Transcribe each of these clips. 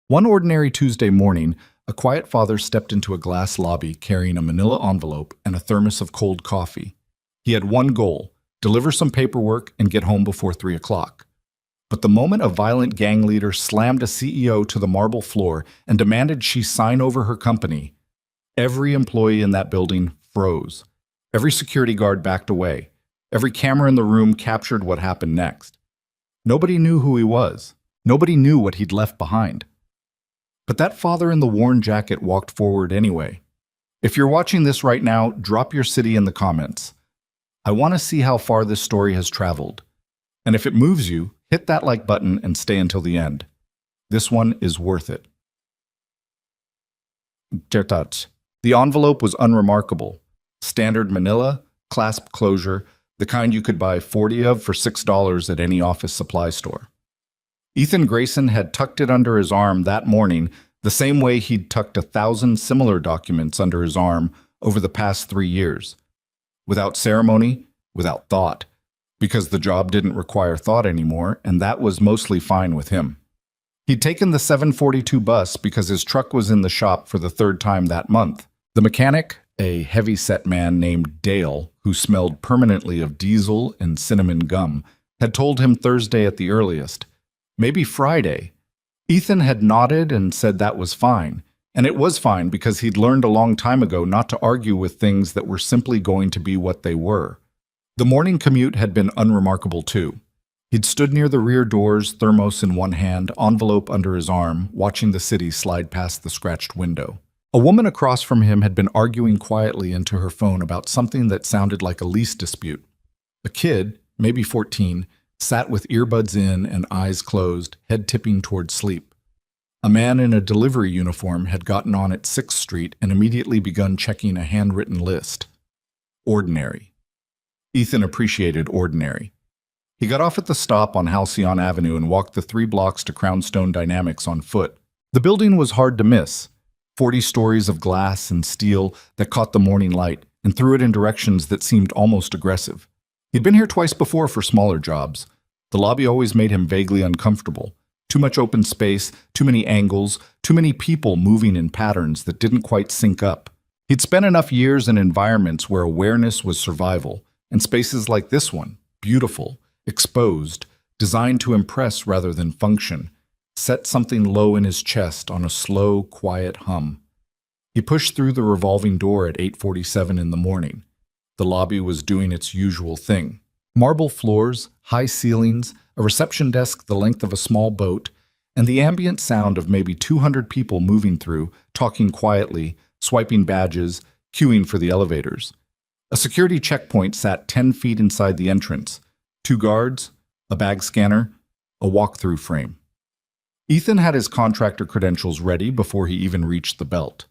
One ordinary Tuesday morning, a quiet father stepped into a glass lobby carrying a manila envelope and a thermos of cold coffee. He had one goal: deliver some paperwork and get home before 3 o'clock. But the moment a violent gang leader slammed a CEO to the marble floor and demanded she sign over her company, every employee in that building froze. Every security guard backed away. Every camera in the room captured what happened next. Nobody knew who he was. Nobody knew what he'd left behind. But that father in the worn jacket walked forward anyway. If you're watching this right now, drop your city in the comments. I want to see how far this story has traveled. And if it moves you, hit that like button and stay until the end. This one is worth it. The envelope was unremarkable. Standard manila, clasp closure, the kind you could buy 40 of for $6 at any office supply store. Ethan Grayson had tucked it under his arm that morning the same way he'd tucked 1,000 similar documents under his arm over the past 3 years. Without ceremony, without thought, because the job didn't require thought anymore, and that was mostly fine with him. He'd taken the 742 bus because his truck was in the shop for the third time that month. The mechanic, a heavy-set man named Dale, who smelled permanently of diesel and cinnamon gum, had told him Thursday at the earliest. Maybe Friday. Ethan had nodded and said that was fine. And it was fine because he'd learned a long time ago not to argue with things that were simply going to be what they were. The morning commute had been unremarkable too. He'd stood near the rear doors, thermos in one hand, envelope under his arm, watching the city slide past the scratched window. A woman across from him had been arguing quietly into her phone about something that sounded like a lease dispute. A kid, maybe 14, sat with earbuds in and eyes closed, head tipping toward sleep. A man in a delivery uniform had gotten on at 6th Street and immediately begun checking a handwritten list. Ordinary. Ethan appreciated ordinary. He got off at the stop on Halcyon Avenue and walked the 3 blocks to Crownstone Dynamics on foot. The building was hard to miss. 40 stories of glass and steel that caught the morning light and threw it in directions that seemed almost aggressive. He'd been here twice before for smaller jobs. The lobby always made him vaguely uncomfortable. Too much open space, too many angles, too many people moving in patterns that didn't quite sync up. He'd spent enough years in environments where awareness was survival, and spaces like this one, beautiful, exposed, designed to impress rather than function, set something low in his chest on a slow, quiet hum. He pushed through the revolving door at 8:47 in the morning. The lobby was doing its usual thing. Marble floors, high ceilings, a reception desk the length of a small boat, and the ambient sound of maybe 200 people moving through, talking quietly, swiping badges, queuing for the elevators. A security checkpoint sat 10 feet inside the entrance. 2 guards, a bag scanner, a walk-through frame. Ethan had his contractor credentials ready before he even reached the belt.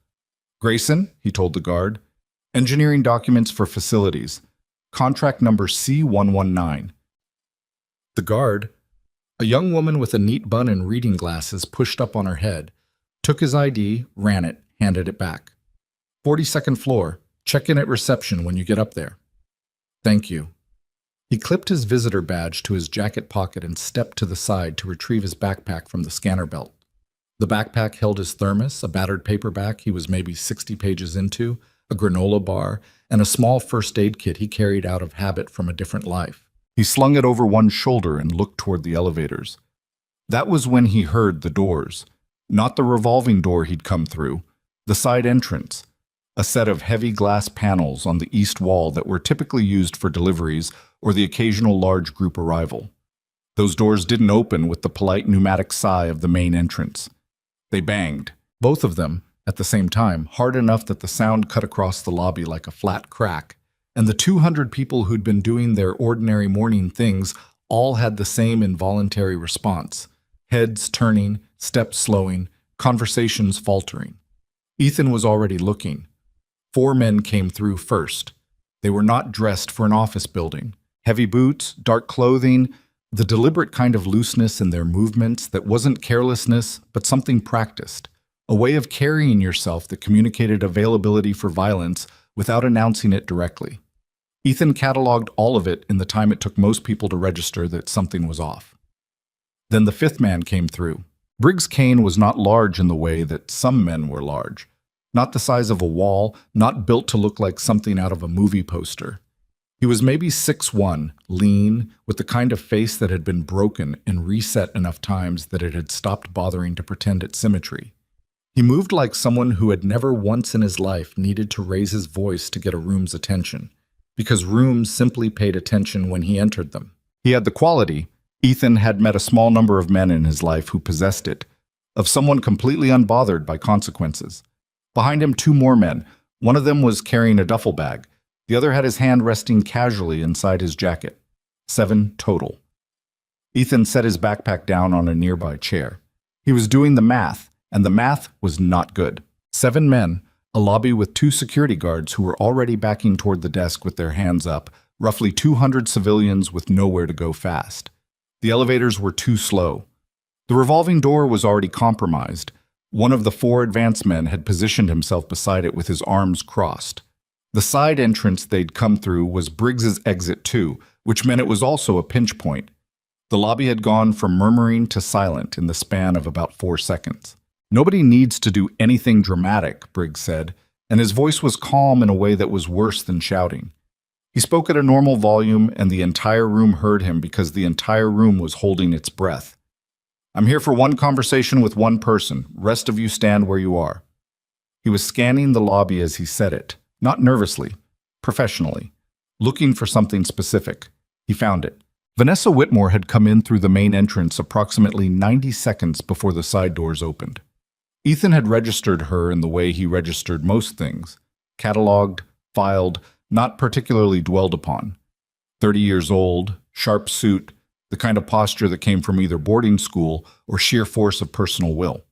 Grayson, he told the guard, engineering documents for facilities, contract number C119. The guard, a young woman with a neat bun and reading glasses pushed up on her head, took his ID, ran it, handed it back. 42nd floor, check in at reception when you get up there. Thank you. He clipped his visitor badge to his jacket pocket and stepped to the side to retrieve his backpack from the scanner belt. The backpack held his thermos, a battered paperback he was maybe 60 pages into, a granola bar, and a small first aid kit he carried out of habit from a different life. He slung it over one shoulder and looked toward the elevators. That was when he heard the doors. Not the revolving door he'd come through, the side entrance. A set of heavy glass panels on the east wall that were typically used for deliveries or the occasional large group arrival. Those doors didn't open with the polite pneumatic sigh of the main entrance. They banged, both of them, at the same time, hard enough that the sound cut across the lobby like a flat crack, and the 200 people who'd been doing their ordinary morning things all had the same involuntary response. Heads turning, steps slowing, conversations faltering. Ethan was already looking. 4 men came through first. They were not dressed for an office building. Heavy boots, dark clothing, the deliberate kind of looseness in their movements that wasn't carelessness, but something practiced. A way of carrying yourself that communicated availability for violence without announcing it directly. Ethan cataloged all of it in the time it took most people to register that something was off. Then the 5th man came through. Briggs Kane was not large in the way that some men were large. Not the size of a wall, not built to look like something out of a movie poster. He was maybe 6'1", lean, with the kind of face that had been broken and reset enough times that it had stopped bothering to pretend its symmetry. He moved like someone who had never once in his life needed to raise his voice to get a room's attention, because rooms simply paid attention when he entered them. He had the quality, Ethan had met a small number of men in his life who possessed it, of someone completely unbothered by consequences. Behind him, two more men. One of them was carrying a duffel bag. The other had his hand resting casually inside his jacket. 7 total. Ethan set his backpack down on a nearby chair. He was doing the math, and the math was not good. 7 men, a lobby with 2 security guards who were already backing toward the desk with their hands up, roughly 200 civilians with nowhere to go fast. The elevators were too slow. The revolving door was already compromised. One of the 4 advance men had positioned himself beside it with his arms crossed. The side entrance they'd come through was Briggs's exit too, which meant it was also a pinch point. The lobby had gone from murmuring to silent in the span of about 4 seconds. "Nobody needs to do anything dramatic," Briggs said, and his voice was calm in a way that was worse than shouting. He spoke at a normal volume, and the entire room heard him because the entire room was holding its breath. "I'm here for one conversation with one person. Rest of you stand where you are." He was scanning the lobby as he said it, not nervously, professionally, looking for something specific. He found it. Vanessa Whitmore had come in through the main entrance approximately 90 seconds before the side doors opened. Ethan had registered her in the way he registered most things, cataloged, filed, not particularly dwelled upon. 30 years old, sharp suit, the kind of posture that came from either boarding school or sheer force of personal will.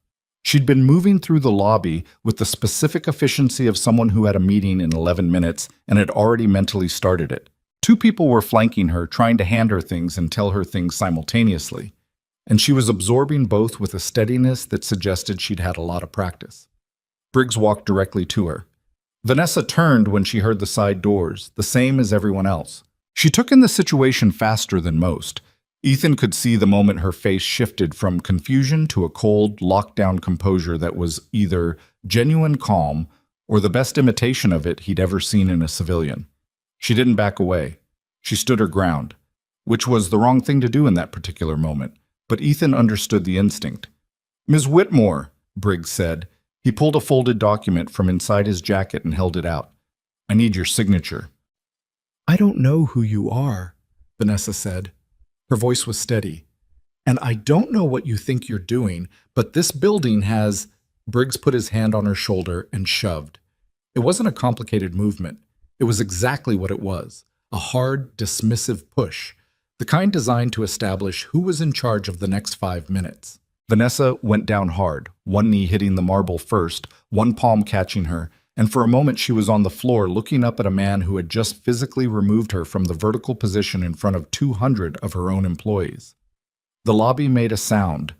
She'd been moving through the lobby with the specific efficiency of someone who had a meeting in 11 minutes and had already mentally started it. 2 people were flanking her, trying to hand her things and tell her things simultaneously, and she was absorbing both with a steadiness that suggested she'd had a lot of practice. Briggs walked directly to her. Vanessa turned when she heard the side doors, the same as everyone else. She took in the situation faster than most. Ethan could see the moment her face shifted from confusion to a cold, locked-down composure that was either genuine calm or the best imitation of it he'd ever seen in a civilian. She didn't back away. She stood her ground, which was the wrong thing to do in that particular moment, but Ethan understood the instinct. "Ms. Whitmore," Briggs said. He pulled a folded document from inside his jacket and held it out. "I need your signature." "I don't know who you are," Vanessa said. Her voice was steady. "And I don't know what you think you're doing, but this building has—" Briggs put his hand on her shoulder and shoved. It wasn't a complicated movement. It was exactly what it was, a hard, dismissive push, the kind designed to establish who was in charge of the next 5 minutes. Vanessa went down hard, one knee hitting the marble first, one palm catching her, and for a moment she was on the floor looking up at a man who had just physically removed her from the vertical position in front of 200 of her own employees. The lobby made a sound,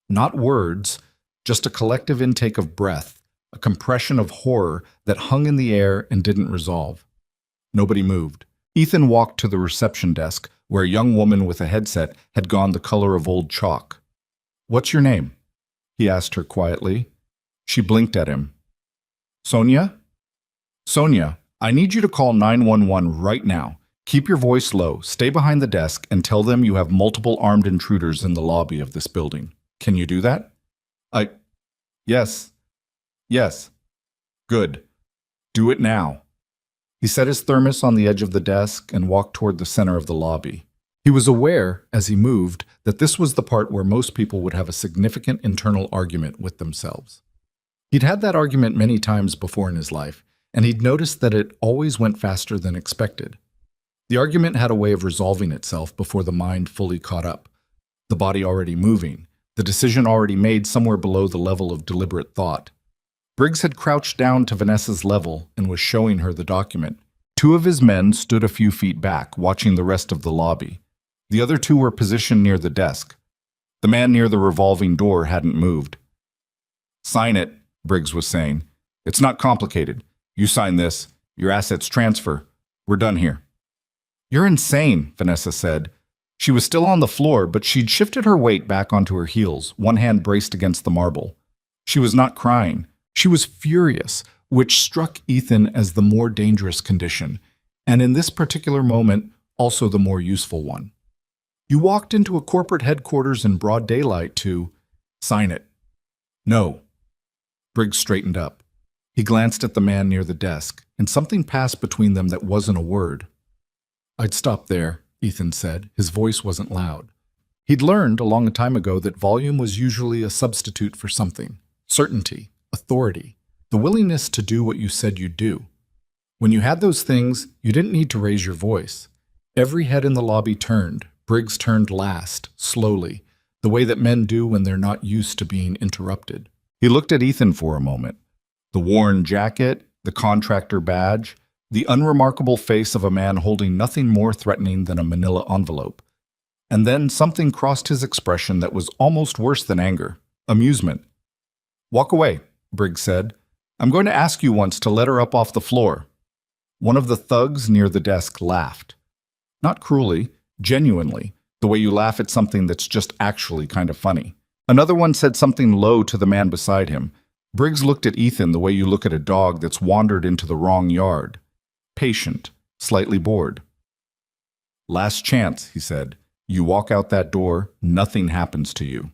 not words, just a collective intake of breath, a compression of horror that hung in the air and didn't resolve. Nobody moved. Ethan walked to the reception desk, where a young woman with a headset had gone the color of old chalk. "What's your name?" he asked her quietly. She blinked at him. "Sonia? Sonia, I need you to call 911 right now. Keep your voice low, stay behind the desk, and tell them you have multiple armed intruders in the lobby of this building. Can you do that?" Yes. Yes. Good. Do it now." He set his thermos on the edge of the desk and walked toward the center of the lobby. He was aware, as he moved, that this was the part where most people would have a significant internal argument with themselves. He'd had that argument many times before in his life, and he'd noticed that it always went faster than expected. The argument had a way of resolving itself before the mind fully caught up, the body already moving, the decision already made somewhere below the level of deliberate thought. Briggs had crouched down to Vanessa's level and was showing her the document. 2 of his men stood a few feet back, watching the rest of the lobby. The other 2 were positioned near the desk. The man near the revolving door hadn't moved. "Sign it," Briggs was saying. "It's not complicated. You sign this. Your assets transfer. We're done here." "You're insane," Vanessa said. She was still on the floor, but she'd shifted her weight back onto her heels, one hand braced against the marble. She was not crying. She was furious, which struck Ethan as the more dangerous condition, and in this particular moment, also the more useful one. You walked into a corporate headquarters in broad daylight to sign it. No. Briggs straightened up. He glanced at the man near the desk, and something passed between them that wasn't a word. I'd stop there, Ethan said. His voice wasn't loud. He'd learned a long time ago that volume was usually a substitute for something. Certainty, authority, the willingness to do what you said you'd do. When you had those things, you didn't need to raise your voice. Every head in the lobby turned. Briggs turned last, slowly, the way that men do when they're not used to being interrupted. He looked at Ethan for a moment. The worn jacket, the contractor badge, the unremarkable face of a man holding nothing more threatening than a manila envelope. And then something crossed his expression that was almost worse than anger, amusement. Walk away, Briggs said. I'm going to ask you once to let her up off the floor. One of the thugs near the desk laughed. Not cruelly, genuinely, the way you laugh at something that's just actually kind of funny. Another one said something low to the man beside him. Briggs looked at Ethan the way you look at a dog that's wandered into the wrong yard. Patient, slightly bored. Last chance, he said. You walk out that door, nothing happens to you.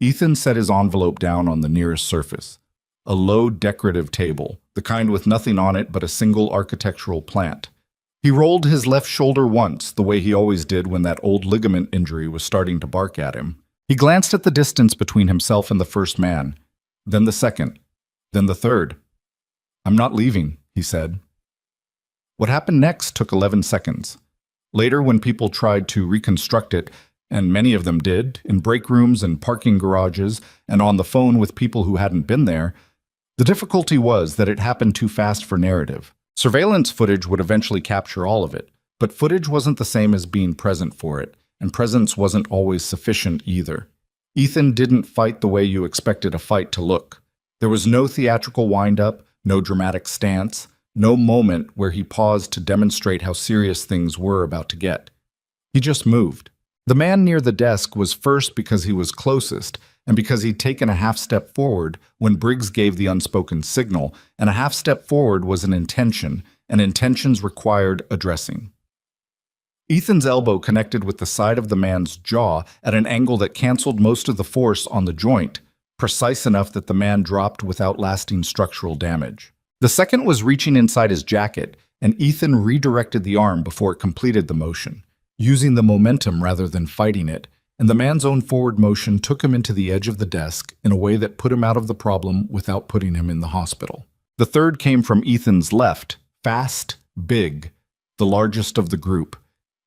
Ethan set his envelope down on the nearest surface. A low decorative table, the kind with nothing on it but a single architectural plant. He rolled his left shoulder once, the way he always did when that old ligament injury was starting to bark at him. He glanced at the distance between himself and the first man, then the second, then the third. I'm not leaving, he said. What happened next took 11 seconds. Later, when people tried to reconstruct it, and many of them did, in break rooms and parking garages, and on the phone with people who hadn't been there, the difficulty was that it happened too fast for narrative. Surveillance footage would eventually capture all of it, but footage wasn't the same as being present for it, and presence wasn't always sufficient either. Ethan didn't fight the way you expected a fight to look. There was no theatrical wind-up, no dramatic stance, no moment where he paused to demonstrate how serious things were about to get. He just moved. The man near the desk was first because he was closest, and because he'd taken a half step forward when Briggs gave the unspoken signal, and a half step forward was an intention, and intentions required addressing. Ethan's elbow connected with the side of the man's jaw at an angle that canceled most of the force on the joint, precise enough that the man dropped without lasting structural damage. The second was reaching inside his jacket, and Ethan redirected the arm before it completed the motion, using the momentum rather than fighting it, and the man's own forward motion took him into the edge of the desk in a way that put him out of the problem without putting him in the hospital. The third came from Ethan's left, fast, big, the largest of the group.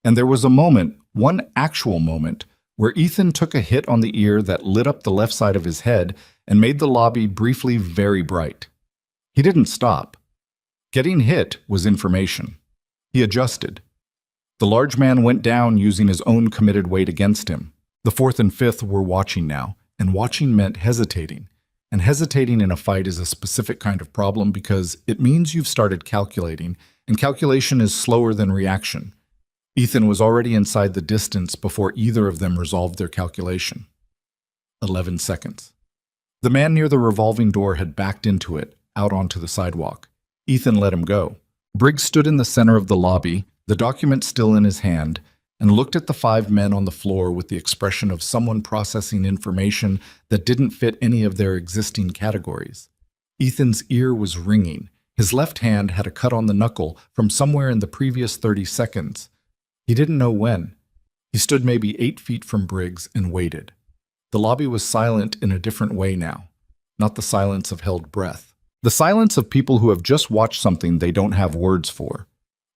And there was a moment, one actual moment, where Ethan took a hit on the ear that lit up the left side of his head and made the lobby briefly very bright. He didn't stop. Getting hit was information. He adjusted. The large man went down using his own committed weight against him. The fourth and fifth were watching now, and watching meant hesitating. And hesitating in a fight is a specific kind of problem because it means you've started calculating, and calculation is slower than reaction. Ethan was already inside the distance before either of them resolved their calculation. 11 seconds. The man near the revolving door had backed into it, out onto the sidewalk. Ethan let him go. Briggs stood in the center of the lobby, the document still in his hand, and looked at the 5 men on the floor with the expression of someone processing information that didn't fit any of their existing categories. Ethan's ear was ringing. His left hand had a cut on the knuckle from somewhere in the previous 30 seconds. He didn't know when. He stood maybe 8 feet from Briggs and waited. The lobby was silent in a different way now, not the silence of held breath. The silence of people who have just watched something they don't have words for.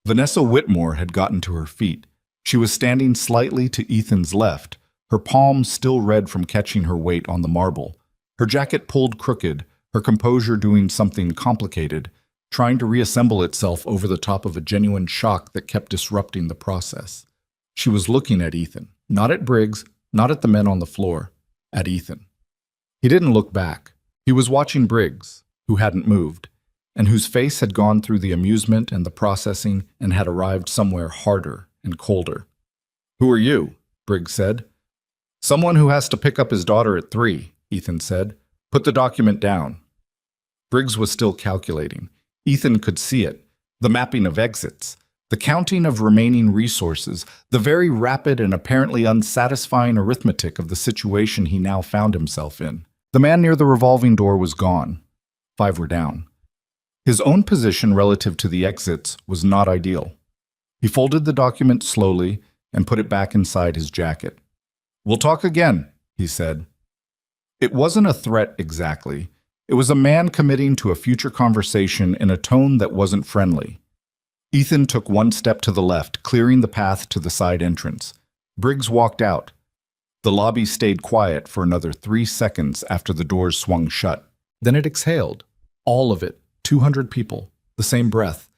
Vanessa Whitmore had gotten to her feet. She was standing slightly to Ethan's left, her palms still red from catching her weight on the marble, her jacket pulled crooked, her composure doing something complicated, trying to reassemble itself over the top of a genuine shock that kept disrupting the process. She was looking at Ethan, not at Briggs, not at the men on the floor, at Ethan. He didn't look back. He was watching Briggs, who hadn't moved, and whose face had gone through the amusement and the processing and had arrived somewhere harder and colder. Who are you? Briggs said. Someone who has to pick up his daughter at 3, Ethan said. Put the document down. Briggs was still calculating. Ethan could see it. The mapping of exits, the counting of remaining resources, the very rapid and apparently unsatisfying arithmetic of the situation he now found himself in. The man near the revolving door was gone. 5 were down. His own position relative to the exits was not ideal. He folded the document slowly and put it back inside his jacket. We'll talk again, he said. It wasn't a threat exactly. It was a man committing to a future conversation in a tone that wasn't friendly. Ethan took 1 step to the left, clearing the path to the side entrance. Briggs walked out. The lobby stayed quiet for another 3 seconds after the doors swung shut. Then it exhaled. All of it, 200 people, the same breath,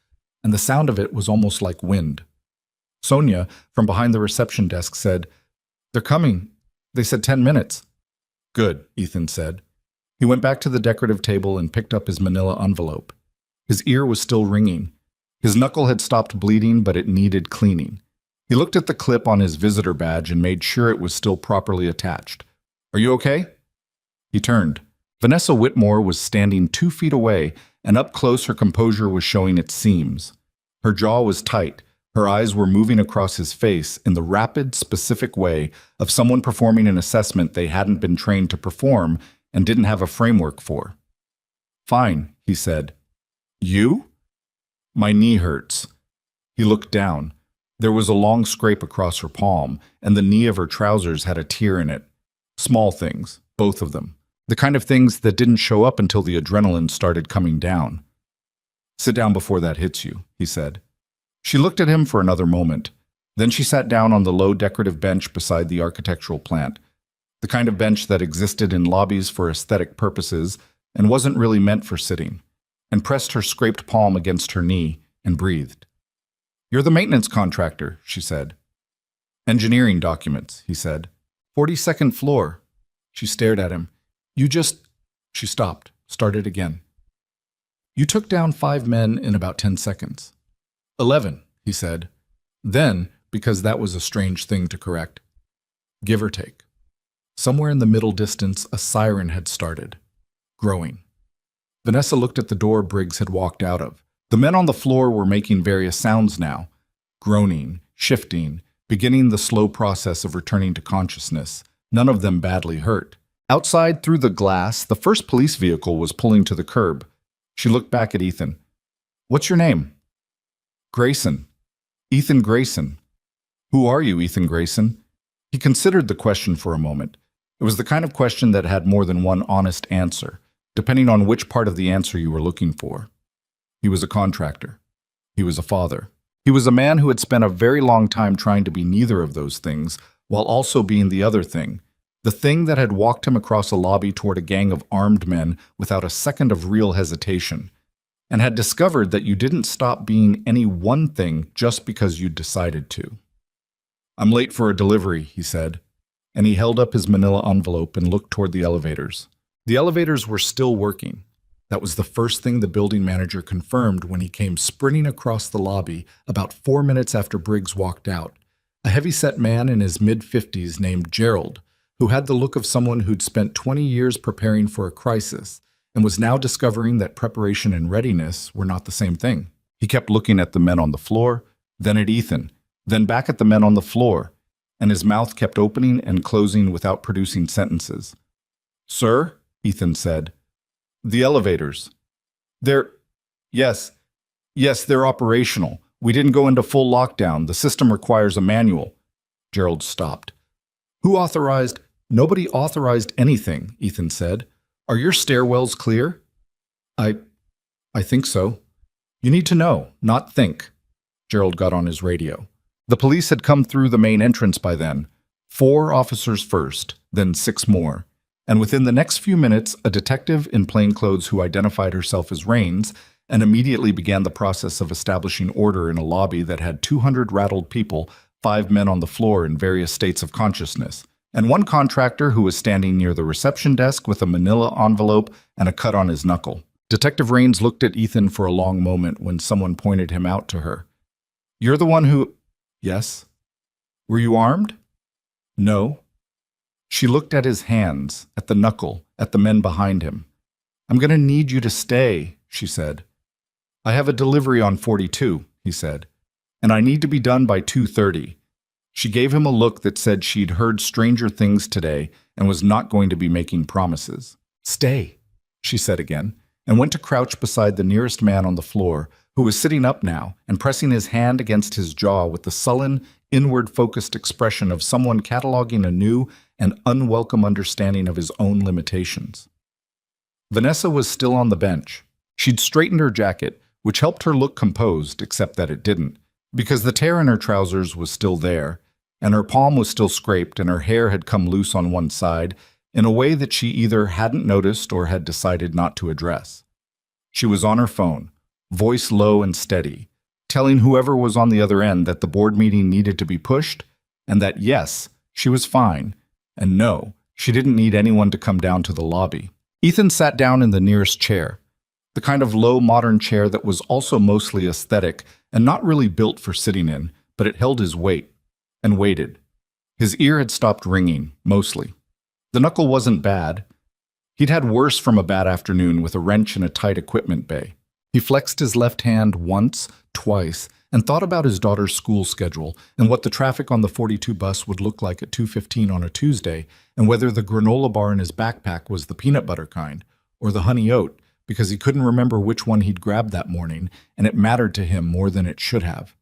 and the sound of it was almost like wind. Sonia, from behind the reception desk, said, "They're coming. They said 10 minutes. Good, Ethan said. He went back to the decorative table and picked up his manila envelope. His ear was still ringing. His knuckle had stopped bleeding, but it needed cleaning. He looked at the clip on his visitor badge and made sure it was still properly attached. Are you okay? He turned. Vanessa Whitmore was standing 2 feet away, and up close her composure was showing its seams. Her jaw was tight. Her eyes were moving across his face in the rapid, specific way of someone performing an assessment they hadn't been trained to perform and didn't have a framework for. Fine, he said. You? My knee hurts. He looked down. There was a long scrape across her palm, and the knee of her trousers had a tear in it. Small things, both of them. The kind of things that didn't show up until the adrenaline started coming down. Sit down before that hits you, he said. She looked at him for another moment. Then she sat down on the low decorative bench beside the architectural plant, the kind of bench that existed in lobbies for aesthetic purposes and wasn't really meant for sitting, and pressed her scraped palm against her knee and breathed. You're the maintenance contractor, she said. Engineering documents, he said. 42nd floor. She stared at him. She stopped, started again. You took down 5 men in about 10 seconds. 11, he said. Then, because that was a strange thing to correct. Give or take. Somewhere in the middle distance, a siren had started. Growing. Vanessa looked at the door Briggs had walked out of. The men on the floor were making various sounds now. Groaning, shifting, beginning the slow process of returning to consciousness, none of them badly hurt. Outside, through the glass, the first police vehicle was pulling to the curb. She looked back at Ethan. What's your name? Grayson. Ethan Grayson. Who are you, Ethan Grayson? He considered the question for a moment. It was the kind of question that had more than one honest answer, depending on which part of the answer you were looking for. He was a contractor. He was a father. He was a man who had spent a very long time trying to be neither of those things, while also being the other thing, the thing that had walked him across a lobby toward a gang of armed men without a second of real hesitation, and had discovered that you didn't stop being any one thing just because you decided to. I'm late for a delivery, he said, and he held up his manila envelope and looked toward the elevators. The elevators were still working. That was the first thing the building manager confirmed when he came sprinting across the lobby about 4 minutes after Briggs walked out. A heavy-set man in his mid-50s named Gerald, who had the look of someone who'd spent 20 years preparing for a crisis and was now discovering that preparation and readiness were not the same thing. He kept looking at the men on the floor, then at Ethan, then back at the men on the floor, and his mouth kept opening and closing without producing sentences. Sir, Ethan said. The elevators. Yes, they're operational. We didn't go into full lockdown. The system requires a manual. Gerald stopped. Who authorized? Nobody authorized anything, Ethan said. Are your stairwells clear? I think so. You need to know, not think. Gerald got on his radio. The police had come through the main entrance by then. 4 officers first, then 6 more. And within the next few minutes, a detective in plainclothes who identified herself as Rains and immediately began the process of establishing order in a lobby that had 200 rattled people, 5 men on the floor in various states of consciousness, and 1 contractor who was standing near the reception desk with a manila envelope and a cut on his knuckle. Detective Rains looked at Ethan for a long moment when someone pointed him out to her. You're the one who... Yes? Were you armed? No. She looked at his hands, at the knuckle, at the men behind him. I'm going to need you to stay, she said. I have a delivery on 42, he said, and I need to be done by 2:30. She gave him a look that said she'd heard stranger things today and was not going to be making promises. Stay, she said again, and went to crouch beside the nearest man on the floor, who was sitting up now and pressing his hand against his jaw with the sullen, inward-focused expression of someone cataloging a new and unwelcome understanding of his own limitations. Vanessa was still on the bench. She'd straightened her jacket, which helped her look composed, except that it didn't, because the tear in her trousers was still there, and her palm was still scraped and her hair had come loose on one side in a way that she either hadn't noticed or had decided not to address. She was on her phone, voice low and steady, telling whoever was on the other end that the board meeting needed to be pushed, and that yes, she was fine, and no, she didn't need anyone to come down to the lobby. Ethan sat down in the nearest chair, the kind of low modern chair that was also mostly aesthetic and not really built for sitting in, but it held his weight, and waited. His ear had stopped ringing, mostly. The knuckle wasn't bad. He'd had worse from a bad afternoon with a wrench in a tight equipment bay. He flexed his left hand once, twice, and thought about his daughter's school schedule and what the traffic on the 42 bus would look like at 2:15 on a Tuesday, and whether the granola bar in his backpack was the peanut butter kind or the honey oat, because he couldn't remember which one he'd grabbed that morning, and it mattered to him more than it should have.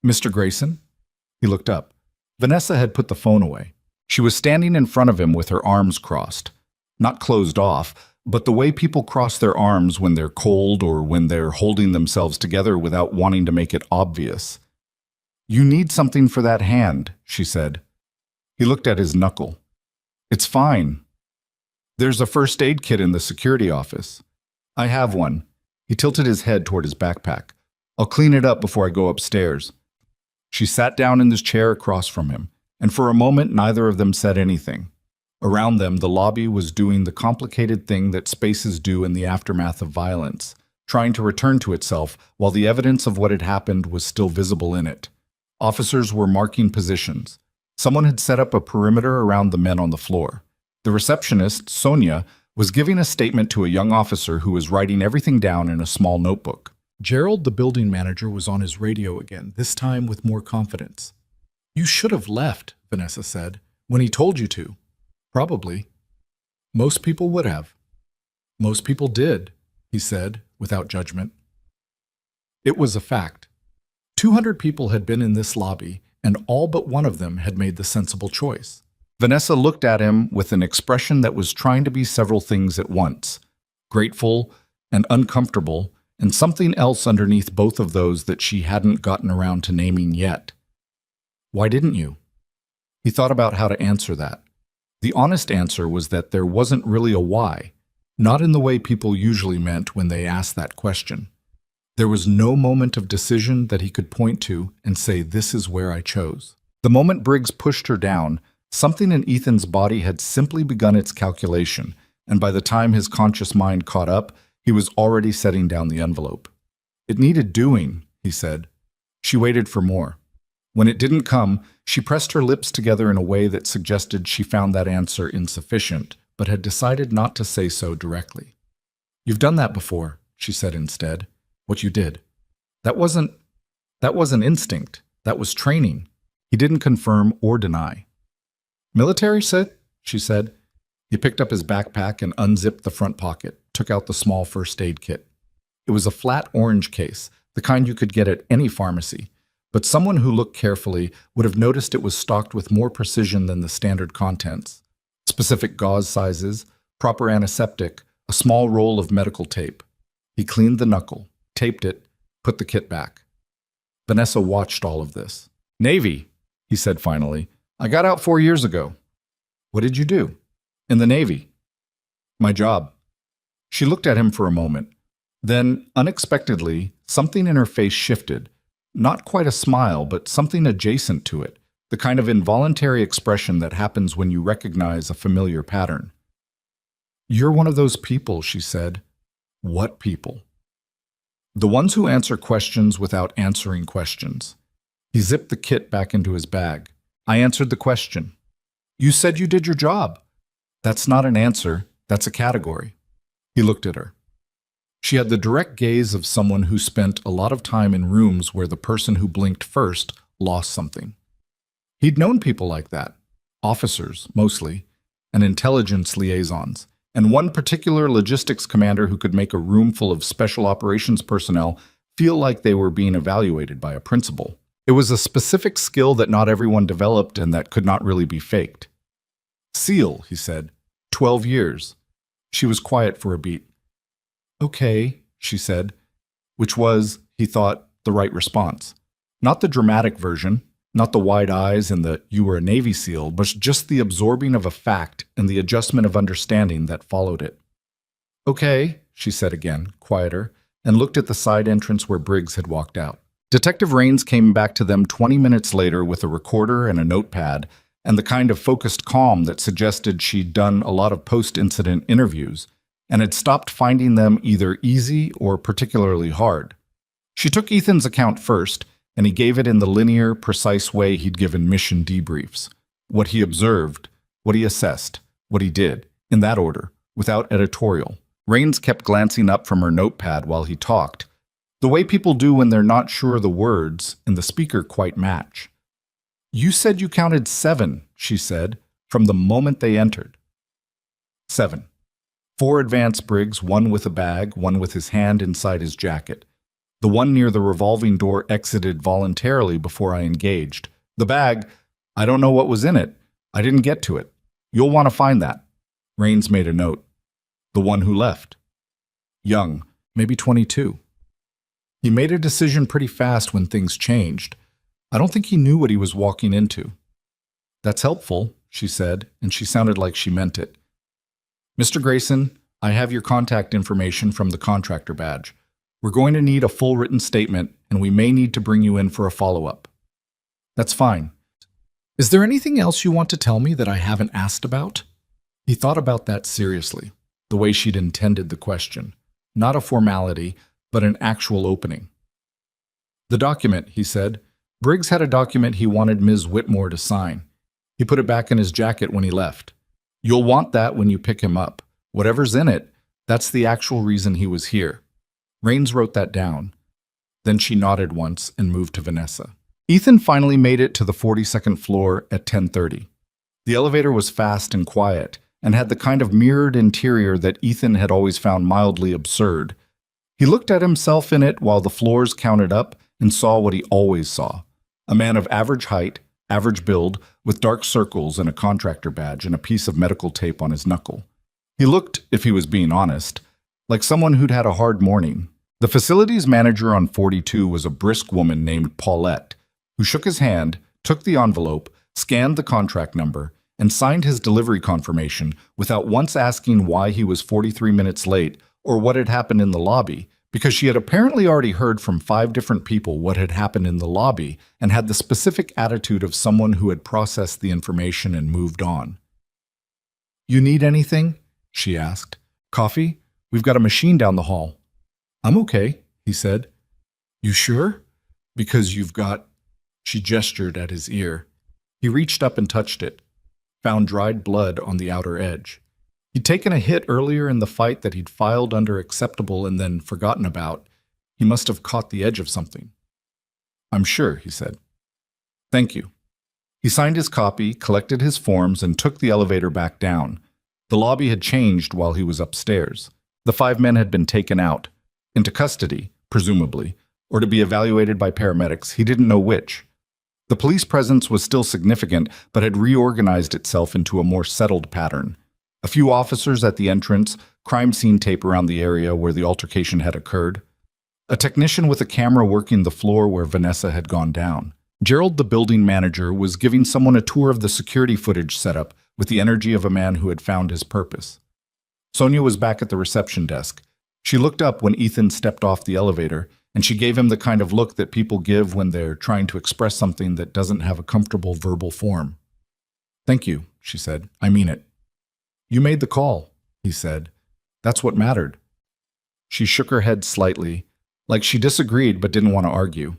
Mr. Grayson? He looked up. Vanessa had put the phone away. She was standing in front of him with her arms crossed. Not closed off, but the way people cross their arms when they're cold or when they're holding themselves together without wanting to make it obvious. You need something for that hand, she said. He looked at his knuckle. It's fine. There's a first aid kit in the security office. I have one. He tilted his head toward his backpack. I'll clean it up before I go upstairs. She sat down in this chair across from him, and for a moment neither of them said anything. Around them, the lobby was doing the complicated thing that spaces do in the aftermath of violence, trying to return to itself while the evidence of what had happened was still visible in it. Officers were marking positions. Someone had set up a perimeter around the men on the floor. The receptionist, Sonia, was giving a statement to a young officer who was writing everything down in a small notebook. Gerald, the building manager, was on his radio again, this time with more confidence. You should have left, Vanessa said, when he told you to. Probably. Most people would have. Most people did, he said, without judgment. It was a fact. 200 people had been in this lobby, and all but one of them had made the sensible choice. Vanessa looked at him with an expression that was trying to be several things at once, grateful and uncomfortable, and something else underneath both of those that she hadn't gotten around to naming yet. Why didn't you? He thought about how to answer that. The honest answer was that there wasn't really a why, not in the way people usually meant when they asked that question. There was no moment of decision that he could point to and say, this is where I chose. The moment Briggs pushed her down, something in Ethan's body had simply begun its calculation, and by the time his conscious mind caught up, he was already setting down the envelope. It needed doing, he said. She waited for more. When it didn't come, she pressed her lips together in a way that suggested she found that answer insufficient, but had decided not to say so directly. You've done that before, she said instead. What you did. That wasn't instinct. That was training. He didn't confirm or deny. Military, she said. He picked up his backpack and unzipped the front pocket, took out the small first aid kit. It was a flat orange case, the kind you could get at any pharmacy. But someone who looked carefully would have noticed it was stocked with more precision than the standard contents. Specific gauze sizes, proper antiseptic, a small roll of medical tape. He cleaned the knuckle, taped it, put the kit back. Vanessa watched all of this. Navy, he said finally. I got out 4 years ago. What did you do? In the Navy. My job. She looked at him for a moment. Then, unexpectedly, something in her face shifted. Not quite a smile, but something adjacent to it, the kind of involuntary expression that happens when you recognize a familiar pattern. You're one of those people, she said. What people? The ones who answer questions without answering questions. He zipped the kit back into his bag. I answered the question. You said you did your job. That's not an answer, that's a category. He looked at her. She had the direct gaze of someone who spent a lot of time in rooms where the person who blinked first lost something. He'd known people like that, officers mostly, and intelligence liaisons, and one particular logistics commander who could make a room full of special operations personnel feel like they were being evaluated by a principal. It was a specific skill that not everyone developed and that could not really be faked. SEAL, he said. 12 years. She was quiet for a beat. Okay, she said, which was, he thought, the right response. Not the dramatic version, not the wide eyes and the "you were a Navy SEAL," but just the absorbing of a fact and the adjustment of understanding that followed it. Okay, she said again, quieter, and looked at the side entrance where Briggs had walked out. Detective Rains came back to them 20 minutes later with a recorder and a notepad and the kind of focused calm that suggested she'd done a lot of post-incident interviews and had stopped finding them either easy or particularly hard. She took Ethan's account first, and he gave it in the linear, precise way he'd given mission debriefs. What he observed, what he assessed, what he did, in that order, without editorial. Rains kept glancing up from her notepad while he talked, the way people do when they're not sure the words and the speaker quite match. You said you counted 7, she said, from the moment they entered. 7. 4 advanced Briggs, 1 with a bag, 1 with his hand inside his jacket. The one near the revolving door exited voluntarily before I engaged. The bag, I don't know what was in it. I didn't get to it. You'll want to find that. Rains made a note. The one who left. Young, maybe 22. He made a decision pretty fast when things changed. I don't think he knew what he was walking into. That's helpful, she said, and she sounded like she meant it. Mr. Grayson, I have your contact information from the contractor badge. We're going to need a full written statement, and we may need to bring you in for a follow-up. That's fine. Is there anything else you want to tell me that I haven't asked about? He thought about that seriously, the way she'd intended the question. Not a formality, but an actual opening. The document, he said. Briggs had a document he wanted Ms. Whitmore to sign. He put it back in his jacket when he left. You'll want that when you pick him up. Whatever's in it, that's the actual reason he was here. Rains wrote that down. Then she nodded once and moved to Vanessa. Ethan finally made it to the 42nd floor at 10:30. The elevator was fast and quiet, and had the kind of mirrored interior that Ethan had always found mildly absurd. He looked at himself in it while the floors counted up and saw what he always saw. A man of average height, average build, with dark circles and a contractor badge and a piece of medical tape on his knuckle. He looked, if he was being honest, like someone who'd had a hard morning. The facilities manager on 42 was a brisk woman named Paulette, who shook his hand, took the envelope, scanned the contract number, and signed his delivery confirmation without once asking why he was 43 minutes late or what had happened in the lobby, because she had apparently already heard from 5 different people what had happened in the lobby and had the specific attitude of someone who had processed the information and moved on. You need anything? She asked. Coffee? We've got a machine down the hall. I'm okay, he said. You sure? Because you've got... She gestured at his ear. He reached up and touched it, found dried blood on the outer edge. He'd taken a hit earlier in the fight that he'd filed under acceptable and then forgotten about. He must have caught the edge of something. I'm sure, he said. Thank you. He signed his copy, collected his forms, and took the elevator back down. The lobby had changed while he was upstairs. The 5 men had been taken out, into custody, presumably, or to be evaluated by paramedics. He didn't know which. The police presence was still significant, but had reorganized itself into a more settled pattern. A few officers at the entrance, crime scene tape around the area where the altercation had occurred. A technician with a camera working the floor where Vanessa had gone down. Gerald, the building manager, was giving someone a tour of the security footage setup with the energy of a man who had found his purpose. Sonia was back at the reception desk. She looked up when Ethan stepped off the elevator, and she gave him the kind of look that people give when they're trying to express something that doesn't have a comfortable verbal form. Thank you, she said. I mean it. You made the call, he said. That's what mattered. She shook her head slightly, like she disagreed but didn't want to argue.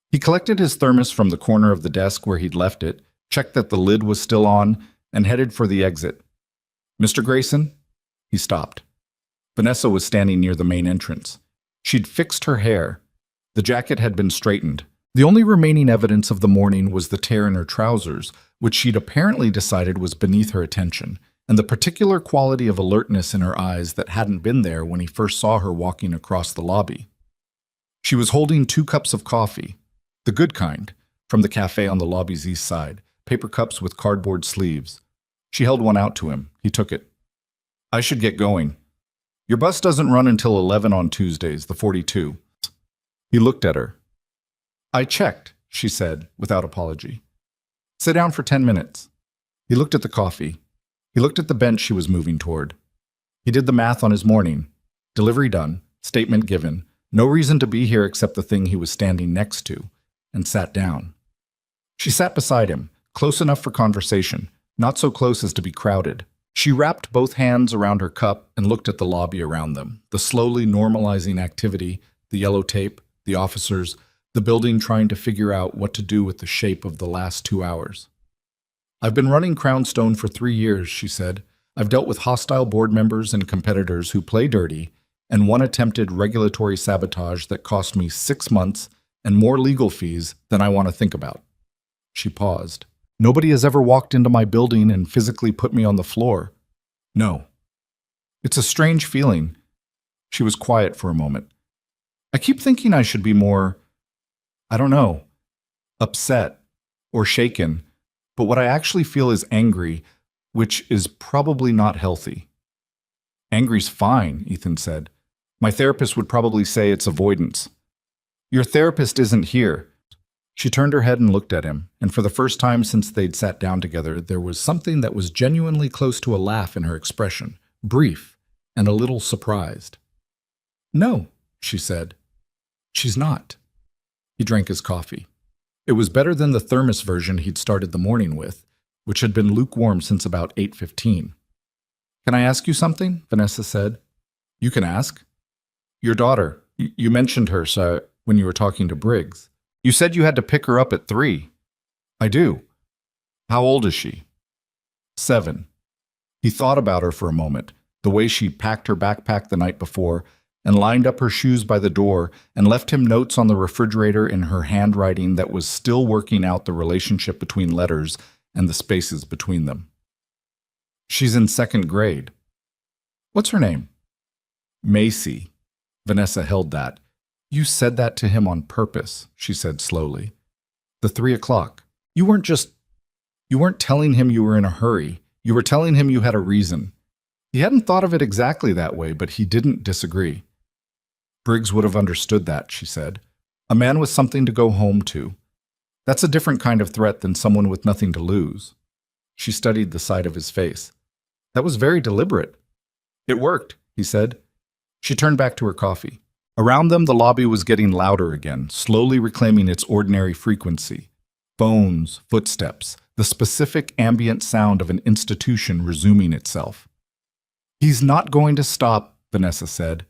He collected his thermos from the corner of the desk where he'd left it, checked that the lid was still on, and headed for the exit. "Mr. Grayson?" He stopped. Vanessa was standing near the main entrance. She'd fixed her hair. The jacket had been straightened. The only remaining evidence of the morning was the tear in her trousers, which she'd apparently decided was beneath her attention, and the particular quality of alertness in her eyes that hadn't been there when he first saw her walking across the lobby. She was holding 2 cups of coffee, the good kind, from the cafe on the lobby's east side, paper cups with cardboard sleeves. She held one out to him. He took it. "I should get going. Your bus doesn't run until 11 on Tuesdays, the 42. He looked at her. "I checked," she said, without apology. "Sit down for 10 minutes. He looked at the coffee. He looked at the bench she was moving toward. He did the math on his morning. Delivery done, statement given, no reason to be here except the thing he was standing next to, and sat down. She sat beside him, close enough for conversation, not so close as to be crowded. She wrapped both hands around her cup and looked at the lobby around them, the slowly normalizing activity, the yellow tape, the officers, the building trying to figure out what to do with the shape of the last 2 hours. "I've been running Crownstone for 3 years," she said. "I've dealt with hostile board members and competitors who play dirty, and one attempted regulatory sabotage that cost me 6 months and more legal fees than I want to think about." She paused. "Nobody has ever walked into my building and physically put me on the floor. No. It's a strange feeling." She was quiet for a moment. "I keep thinking I should be more, I don't know, upset or shaken, but what I actually feel is angry, which is probably not healthy." "Angry's fine," Ethan said. "My therapist would probably say it's avoidance." "Your therapist isn't here." She turned her head and looked at him, and for the first time since they'd sat down together, there was something that was genuinely close to a laugh in her expression, brief and a little surprised. "No," she said. "She's not." He drank his coffee. It was better than the thermos version he'd started the morning with, which had been lukewarm since about 8:15. "Can I ask you something?" Vanessa said. "You can ask." "Your daughter, you mentioned her, sir, when you were talking to Briggs. You said you had to pick her up at 3. "I do." "How old is she?" 7. He thought about her for a moment, the way she packed her backpack the night before, and lined up her shoes by the door, and left him notes on the refrigerator in her handwriting that was still working out the relationship between letters and the spaces between them. "She's in 2nd grade. "What's her name?" "Macy." Vanessa held that. "You said that to him on purpose," she said slowly. "The 3 o'clock. You weren't telling him you were in a hurry. You were telling him you had a reason." He hadn't thought of it exactly that way, but he didn't disagree. "Briggs would have understood that," she said. "A man with something to go home to. That's a different kind of threat than someone with nothing to lose." She studied the side of his face. "That was very deliberate." "It worked," he said. She turned back to her coffee. Around them, the lobby was getting louder again, slowly reclaiming its ordinary frequency. Phones, footsteps, the specific ambient sound of an institution resuming itself. "He's not going to stop," Vanessa said.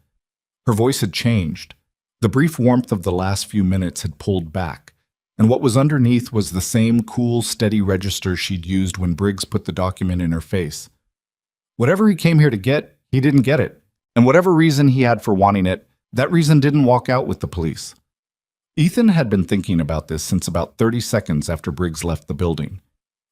Her voice had changed. The brief warmth of the last few minutes had pulled back, and what was underneath was the same cool, steady register she'd used when Briggs put the document in her face. Whatever he came here to get, he didn't get it, and whatever reason he had for wanting it, that reason didn't walk out with the police. Ethan had been thinking about this since about 30 seconds after Briggs left the building.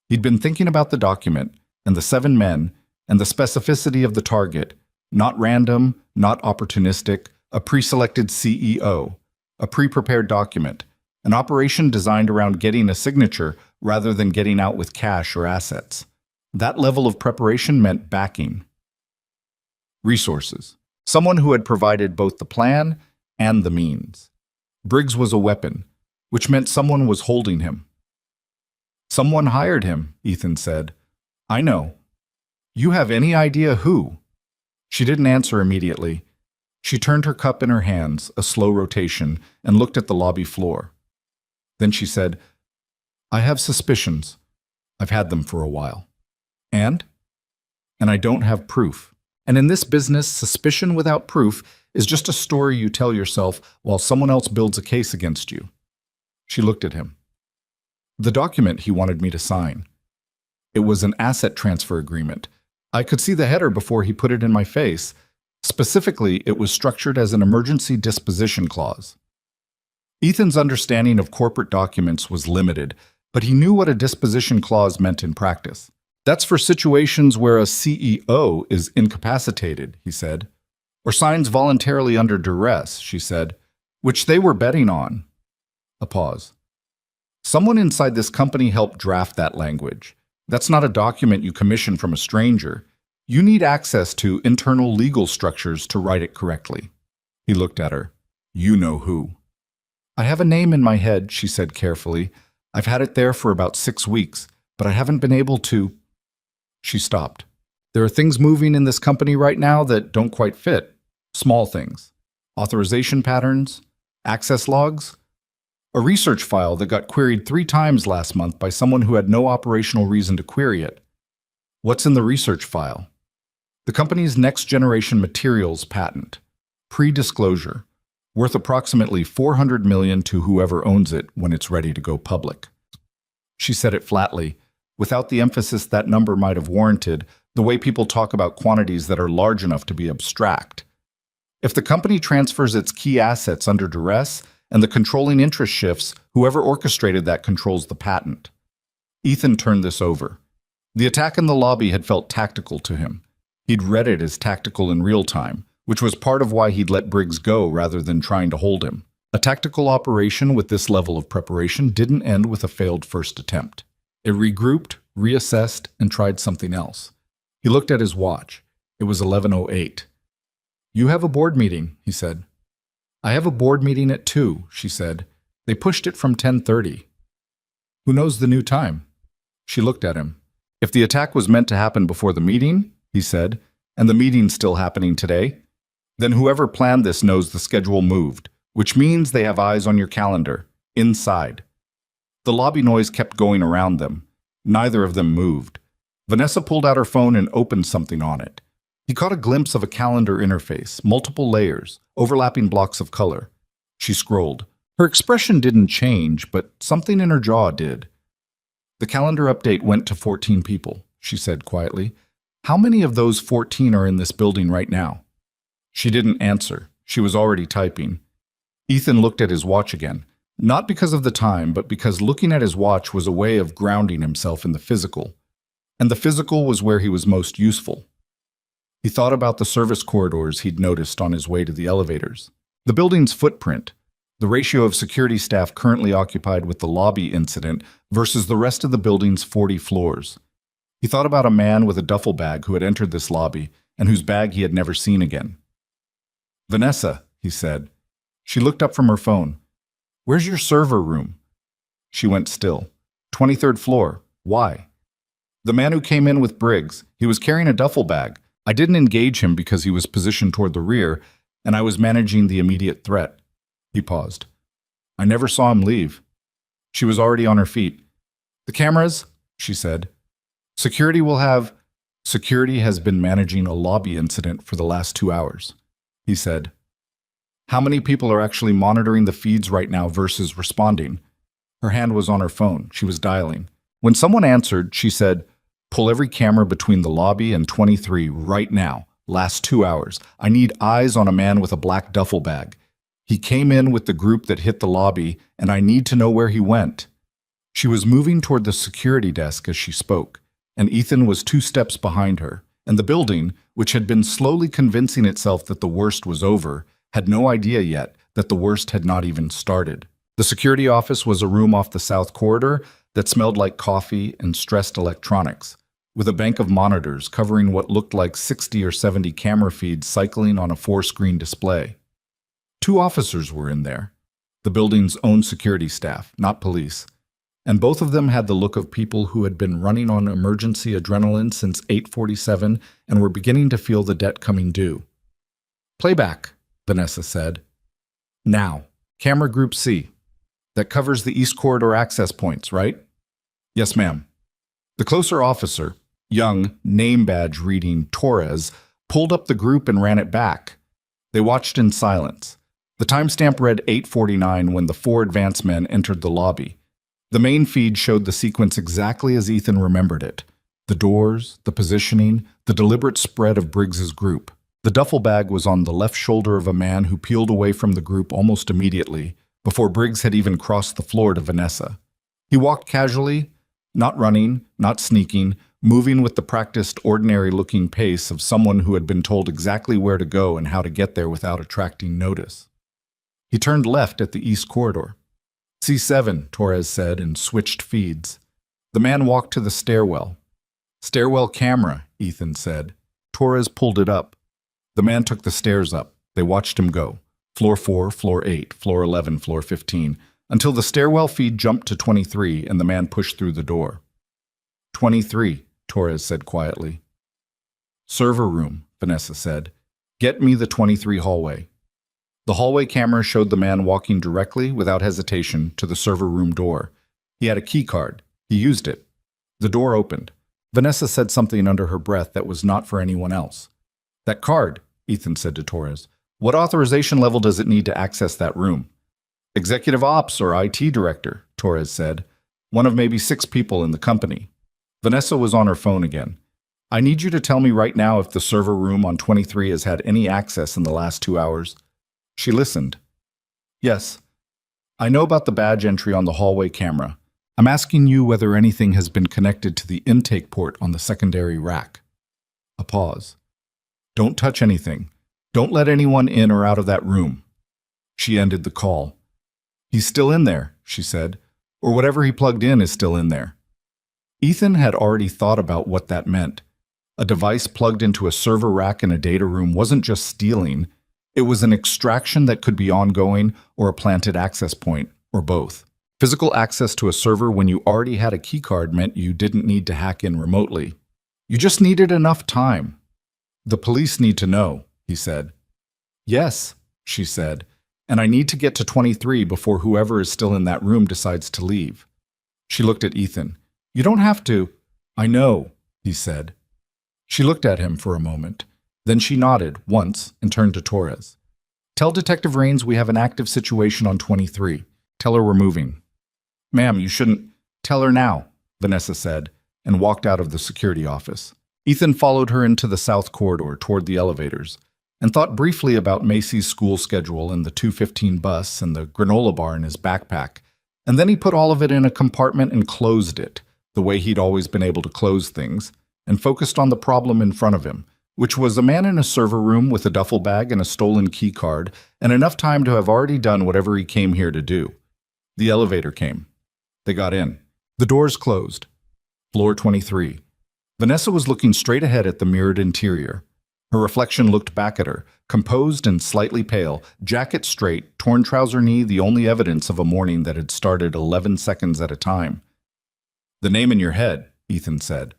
He'd been thinking about the document, and the 7 men, and the specificity of the target, not random, not opportunistic, a pre-selected CEO, a pre-prepared document, an operation designed around getting a signature rather than getting out with cash or assets. That level of preparation meant backing. Resources. Someone who had provided both the plan and the means. Briggs was a weapon, which meant someone was holding him. "Someone hired him," Ethan said. "I know. You have any idea who?" She didn't answer immediately. She turned her cup in her hands, a slow rotation, and looked at the lobby floor. Then she said, "I have suspicions. I've had them for a while. And I don't have proof. And in this business, suspicion without proof is just a story you tell yourself while someone else builds a case against you." She looked at him. The document he wanted me to sign. It was an asset transfer agreement. I could see the header before he put it in my face. Specifically, it was structured as an emergency disposition clause. Ethan's understanding of corporate documents was limited, but he knew what a disposition clause meant in practice. That's for situations where a CEO is incapacitated, he said, or signs voluntarily under duress, she said, which they were betting on. A pause. Someone inside this company helped draft that language. That's not a document you commission from a stranger. You need access to internal legal structures to write it correctly. He looked at her. You know who. I have a name in my head, she said carefully. I've had it there for about 6 weeks, but I haven't been able to. She stopped. There are things moving in this company right now that don't quite fit. Small things. Authorization patterns, access logs, a research file that got queried 3 times last month by someone who had no operational reason to query it. What's in the research file? The company's next-generation materials patent, pre-disclosure, worth approximately $400 million to whoever owns it when it's ready to go public. She said it flatly, without the emphasis that number might have warranted, the way people talk about quantities that are large enough to be abstract. If the company transfers its key assets under duress and the controlling interest shifts, whoever orchestrated that controls the patent. Ethan turned this over. The attack in the lobby had felt tactical to him. He'd read it as tactical in real time, which was part of why he'd let Briggs go rather than trying to hold him. A tactical operation with this level of preparation didn't end with a failed first attempt. It regrouped, reassessed, and tried something else. He looked at his watch. It was 11:08. You have a board meeting, he said. I have a board meeting at 2, she said. They pushed it from 10:30. Who knows the new time? She looked at him. If the attack was meant to happen before the meeting, he said, and the meeting's still happening today, then whoever planned this knows the schedule moved, which means they have eyes on your calendar, inside. The lobby noise kept going around them. Neither of them moved. Vanessa pulled out her phone and opened something on it. He caught a glimpse of a calendar interface, multiple layers, overlapping blocks of color. She scrolled. Her expression didn't change, but something in her jaw did. The calendar update went to 14 people, she said quietly. How many of those 14 are in this building right now? She didn't answer. She was already typing. Ethan looked at his watch again, not because of the time, but because looking at his watch was a way of grounding himself in the physical. And the physical was where he was most useful. He thought about the service corridors he'd noticed on his way to the elevators, the building's footprint, the ratio of security staff currently occupied with the lobby incident versus the rest of the building's 40 floors. He thought about a man with a duffel bag who had entered this lobby and whose bag he had never seen again. Vanessa, he said. She looked up from her phone. Where's your server room? She went still. 23rd floor. Why? The man who came in with Briggs, he was carrying a duffel bag. I didn't engage him because he was positioned toward the rear, and I was managing the immediate threat. He paused. I never saw him leave. She was already on her feet. The cameras, she said. Security has been managing a lobby incident for the last 2 hours, he said. How many people are actually monitoring the feeds right now versus responding? Her hand was on her phone. She was dialing. When someone answered, she said, pull every camera between the lobby and 23 right now. Last 2 hours. I need eyes on a man with a black duffel bag. He came in with the group that hit the lobby, and I need to know where he went. She was moving toward the security desk as she spoke, and Ethan was 2 steps behind her, and the building, which had been slowly convincing itself that the worst was over, had no idea yet that the worst had not even started. The security office was a room off the south corridor that smelled like coffee and stressed electronics, with a bank of monitors covering what looked like 60 or 70 camera feeds cycling on a 4-screen display. 2 officers were in there, the building's own security staff, not police, and both of them had the look of people who had been running on emergency adrenaline since 8:47 and were beginning to feel the debt coming due. Playback, Vanessa said. Now, camera group C. That covers the East Corridor access points, right? Yes, ma'am. The closer officer, young, name badge reading Torres, pulled up the group and ran it back. They watched in silence. The timestamp read 8:49 when the 4 advance men entered the lobby. The main feed showed the sequence exactly as Ethan remembered it. The doors, the positioning, the deliberate spread of Briggs's group. The duffel bag was on the left shoulder of a man who peeled away from the group almost immediately, before Briggs had even crossed the floor to Vanessa. He walked casually, not running, not sneaking, moving with the practiced, ordinary-looking pace of someone who had been told exactly where to go and how to get there without attracting notice. He turned left at the east corridor. C7, Torres said, and switched feeds. The man walked to the stairwell. Stairwell camera, Ethan said. Torres pulled it up. The man took the stairs up. They watched him go. Floor 4, floor 8, floor 11, floor 15, until the stairwell feed jumped to 23 and the man pushed through the door. 23, Torres said quietly. Server room, Vanessa said. Get me the 23 hallway. The hallway camera showed the man walking directly, without hesitation, to the server room door. He had a key card. He used it. The door opened. Vanessa said something under her breath that was not for anyone else. That card, Ethan said to Torres. What authorization level does it need to access that room? Executive Ops or IT Director, Torres said. One of maybe 6 people in the company. Vanessa was on her phone again. I need you to tell me right now if the server room on 23 has had any access in the last 2 hours. She listened. Yes. I know about the badge entry on the hallway camera. I'm asking you whether anything has been connected to the intake port on the secondary rack. A pause. Don't touch anything. Don't let anyone in or out of that room. She ended the call. He's still in there, she said, or whatever he plugged in is still in there. Ethan had already thought about what that meant. A device plugged into a server rack in a data room wasn't just stealing. It was an extraction that could be ongoing or a planted access point, or both. Physical access to a server when you already had a keycard meant you didn't need to hack in remotely. You just needed enough time. The police need to know, he said. Yes, she said, and I need to get to 23 before whoever is still in that room decides to leave. She looked at Ethan. You don't have to. I know, he said. She looked at him for a moment. Then she nodded once and turned to Torres. Tell Detective Rains we have an active situation on 23. Tell her we're moving. Ma'am, you shouldn't. Tell her now, Vanessa said, and walked out of the security office. Ethan followed her into the south corridor toward the elevators and thought briefly about Macy's school schedule and the 2:15 bus and the granola bar in his backpack. And then he put all of it in a compartment and closed it, the way he'd always been able to close things, and focused on the problem in front of him, which was a man in a server room with a duffel bag and a stolen key card, and enough time to have already done whatever he came here to do. The elevator came. They got in. The doors closed. Floor 23. Vanessa was looking straight ahead at the mirrored interior. Her reflection looked back at her, composed and slightly pale, jacket straight, torn trouser knee the only evidence of a morning that had started 11 seconds at a time. The name in your head, Ethan said.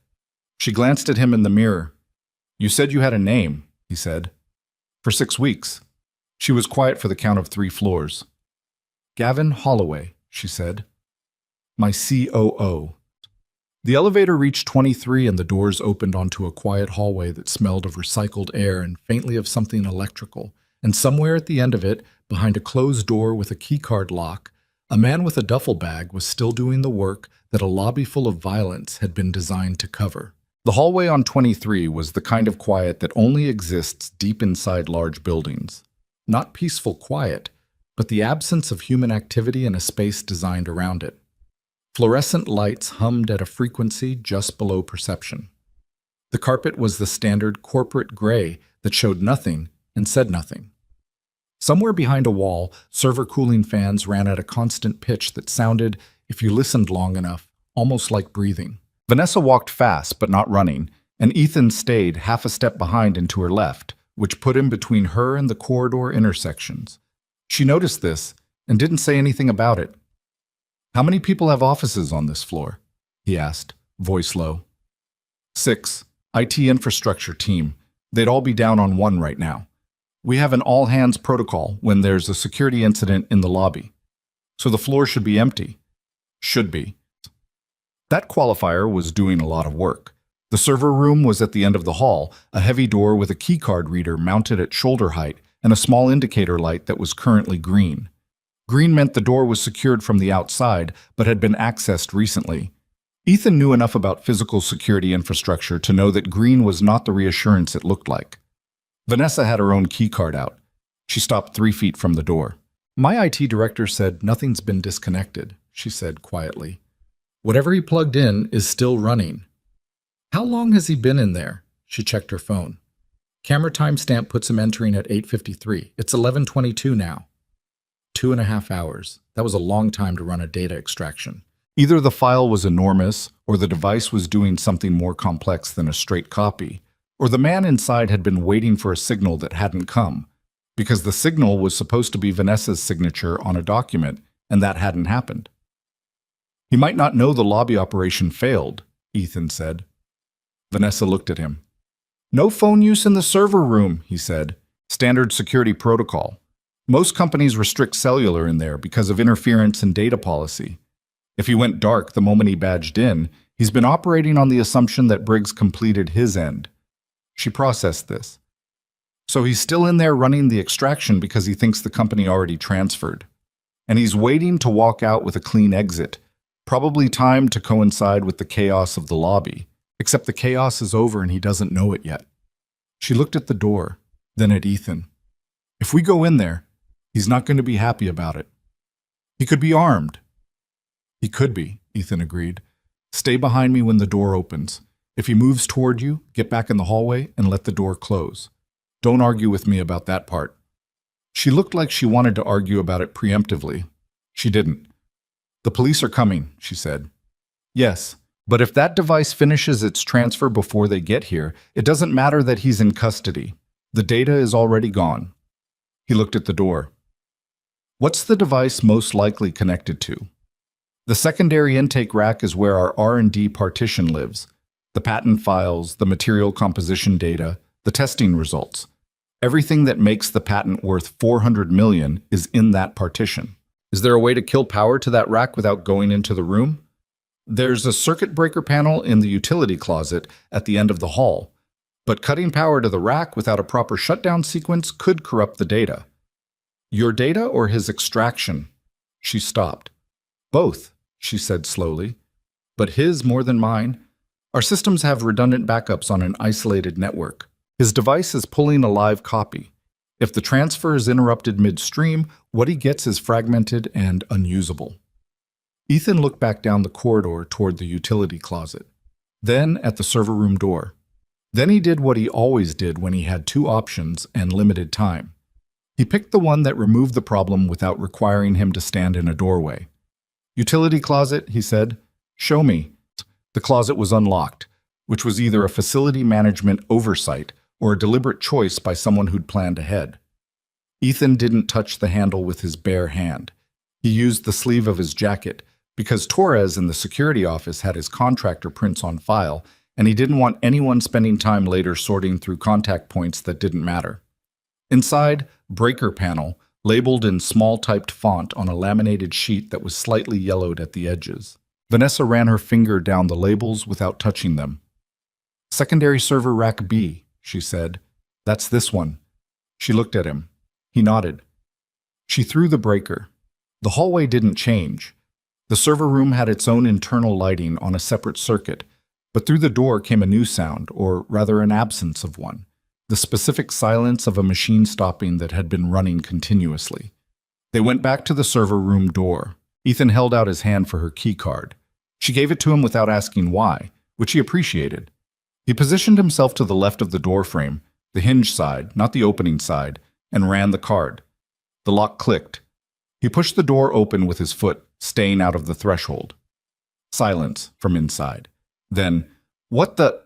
She glanced at him in the mirror. You said you had a name, he said. For 6 weeks. She was quiet for the count of 3 floors. Gavin Holloway, she said. My COO. The elevator reached 23 and the doors opened onto a quiet hallway that smelled of recycled air and faintly of something electrical. And somewhere at the end of it, behind a closed door with a keycard lock, a man with a duffel bag was still doing the work that a lobby full of violence had been designed to cover. The hallway on 23 was the kind of quiet that only exists deep inside large buildings. Not peaceful quiet, but the absence of human activity in a space designed around it. Fluorescent lights hummed at a frequency just below perception. The carpet was the standard corporate gray that showed nothing and said nothing. Somewhere behind a wall, server cooling fans ran at a constant pitch that sounded, if you listened long enough, almost like breathing. Vanessa walked fast, but not running, and Ethan stayed half a step behind and to her left, which put him between her and the corridor intersections. She noticed this and didn't say anything about it. How many people have offices on this floor? He asked, voice low. 6. IT infrastructure team. They'd all be down on 1 right now. We have an all-hands protocol when there's a security incident in the lobby. So the floor should be empty. Should be. That qualifier was doing a lot of work. The server room was at the end of the hall, a heavy door with a keycard reader mounted at shoulder height and a small indicator light that was currently green. Green meant the door was secured from the outside, but had been accessed recently. Ethan knew enough about physical security infrastructure to know that green was not the reassurance it looked like. Vanessa had her own keycard out. She stopped 3 feet from the door. "My IT director said nothing's been disconnected," she said quietly. "Whatever he plugged in is still running." "How long has he been in there?" She checked her phone. Camera timestamp puts him entering at 8:53. It's 11:22 now. 2.5 hours. That was a long time to run a data extraction. Either the file was enormous, or the device was doing something more complex than a straight copy, or the man inside had been waiting for a signal that hadn't come, because the signal was supposed to be Vanessa's signature on a document, and that hadn't happened. "He might not know the lobby operation failed," Ethan said. Vanessa looked at him. "No phone use in the server room," he said. "Standard security protocol. Most companies restrict cellular in there because of interference in data policy. If he went dark the moment he badged in, he's been operating on the assumption that Briggs completed his end." She processed this. "So he's still in there running the extraction because he thinks the company already transferred. And he's waiting to walk out with a clean exit, probably timed to coincide with the chaos of the lobby, except the chaos is over and he doesn't know it yet." She looked at the door, then at Ethan. "If we go in there, he's not going to be happy about it. He could be armed." "He could be," Ethan agreed. "Stay behind me when the door opens. If he moves toward you, get back in the hallway and let the door close. Don't argue with me about that part." She looked like she wanted to argue about it preemptively. She didn't. "The police are coming," she said. "Yes, but if that device finishes its transfer before they get here, it doesn't matter that he's in custody. The data is already gone." He looked at the door. "What's the device most likely connected to?" "The secondary intake rack is where our R&D partition lives. The patent files, the material composition data, the testing results. Everything that makes the patent worth $400 million is in that partition." "Is there a way to kill power to that rack without going into the room?" "There's a circuit breaker panel in the utility closet at the end of the hall, but cutting power to the rack without a proper shutdown sequence could corrupt the data." "Your data or his extraction?" She stopped. "Both," she said slowly. "But his more than mine. Our systems have redundant backups on an isolated network. His device is pulling a live copy. If the transfer is interrupted midstream, what he gets is fragmented and unusable." Ethan looked back down the corridor toward the utility closet, then at the server room door. Then he did what he always did when he had 2 options and limited time. He picked the one that removed the problem without requiring him to stand in a doorway. "Utility closet," he said. "Show me." The closet was unlocked, which was either a facility management oversight or a deliberate choice by someone who'd planned ahead. Ethan didn't touch the handle with his bare hand. He used the sleeve of his jacket because Torres in the security office had his contractor prints on file, and he didn't want anyone spending time later sorting through contact points that didn't matter. Inside, breaker panel, labeled in small typed font on a laminated sheet that was slightly yellowed at the edges. Vanessa ran her finger down the labels without touching them. "Secondary server rack B," she said. "That's this one." She looked at him. He nodded. She threw the breaker. The hallway didn't change. The server room had its own internal lighting on a separate circuit, but through the door came a new sound, or rather an absence of one, the specific silence of a machine stopping that had been running continuously. They went back to the server room door. Ethan held out his hand for her key card. She gave it to him without asking why, which he appreciated. He positioned himself to the left of the door frame, the hinge side, not the opening side, and ran the card. The lock clicked. He pushed the door open with his foot, staying out of the threshold. Silence from inside. Then, "What the—"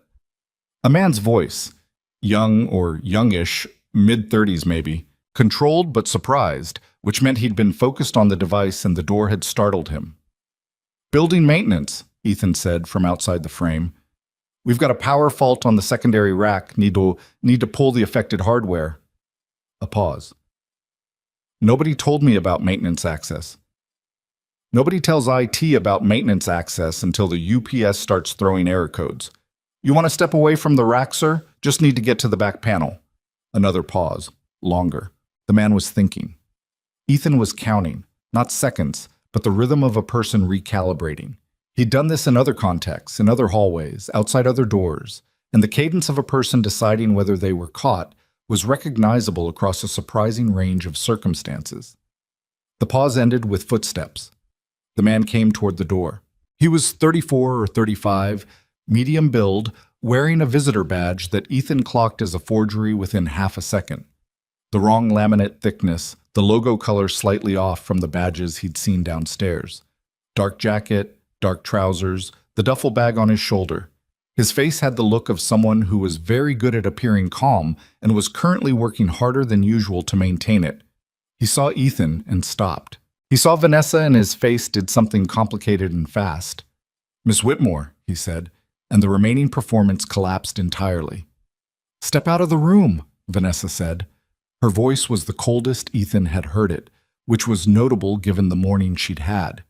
A man's voice, young or youngish, mid-30s maybe, controlled but surprised, which meant he'd been focused on the device and the door had startled him. "Building maintenance," Ethan said from outside the frame. "We've got a power fault on the secondary rack. Need to pull the affected hardware." A pause. "Nobody told me about maintenance access." "Nobody tells IT about maintenance access until the UPS starts throwing error codes. You want to step away from the rack, sir? Just need to get to the back panel." Another pause. Longer. The man was thinking. Ethan was counting. Not seconds, but the rhythm of a person recalibrating. He'd done this in other contexts, in other hallways, outside other doors, and the cadence of a person deciding whether they were caught was recognizable across a surprising range of circumstances. The pause ended with footsteps. The man came toward the door. He was 34 or 35, medium build, wearing a visitor badge that Ethan clocked as a forgery within half a second. The wrong laminate thickness, the logo color slightly off from the badges he'd seen downstairs. Dark jacket, dark trousers, the duffel bag on his shoulder. His face had the look of someone who was very good at appearing calm and was currently working harder than usual to maintain it. He saw Ethan and stopped. He saw Vanessa and his face did something complicated and fast. "Miss Whitmore," he said, and the remaining performance collapsed entirely. "Step out of the room," Vanessa said. Her voice was the coldest Ethan had heard it, which was notable given the morning she'd had.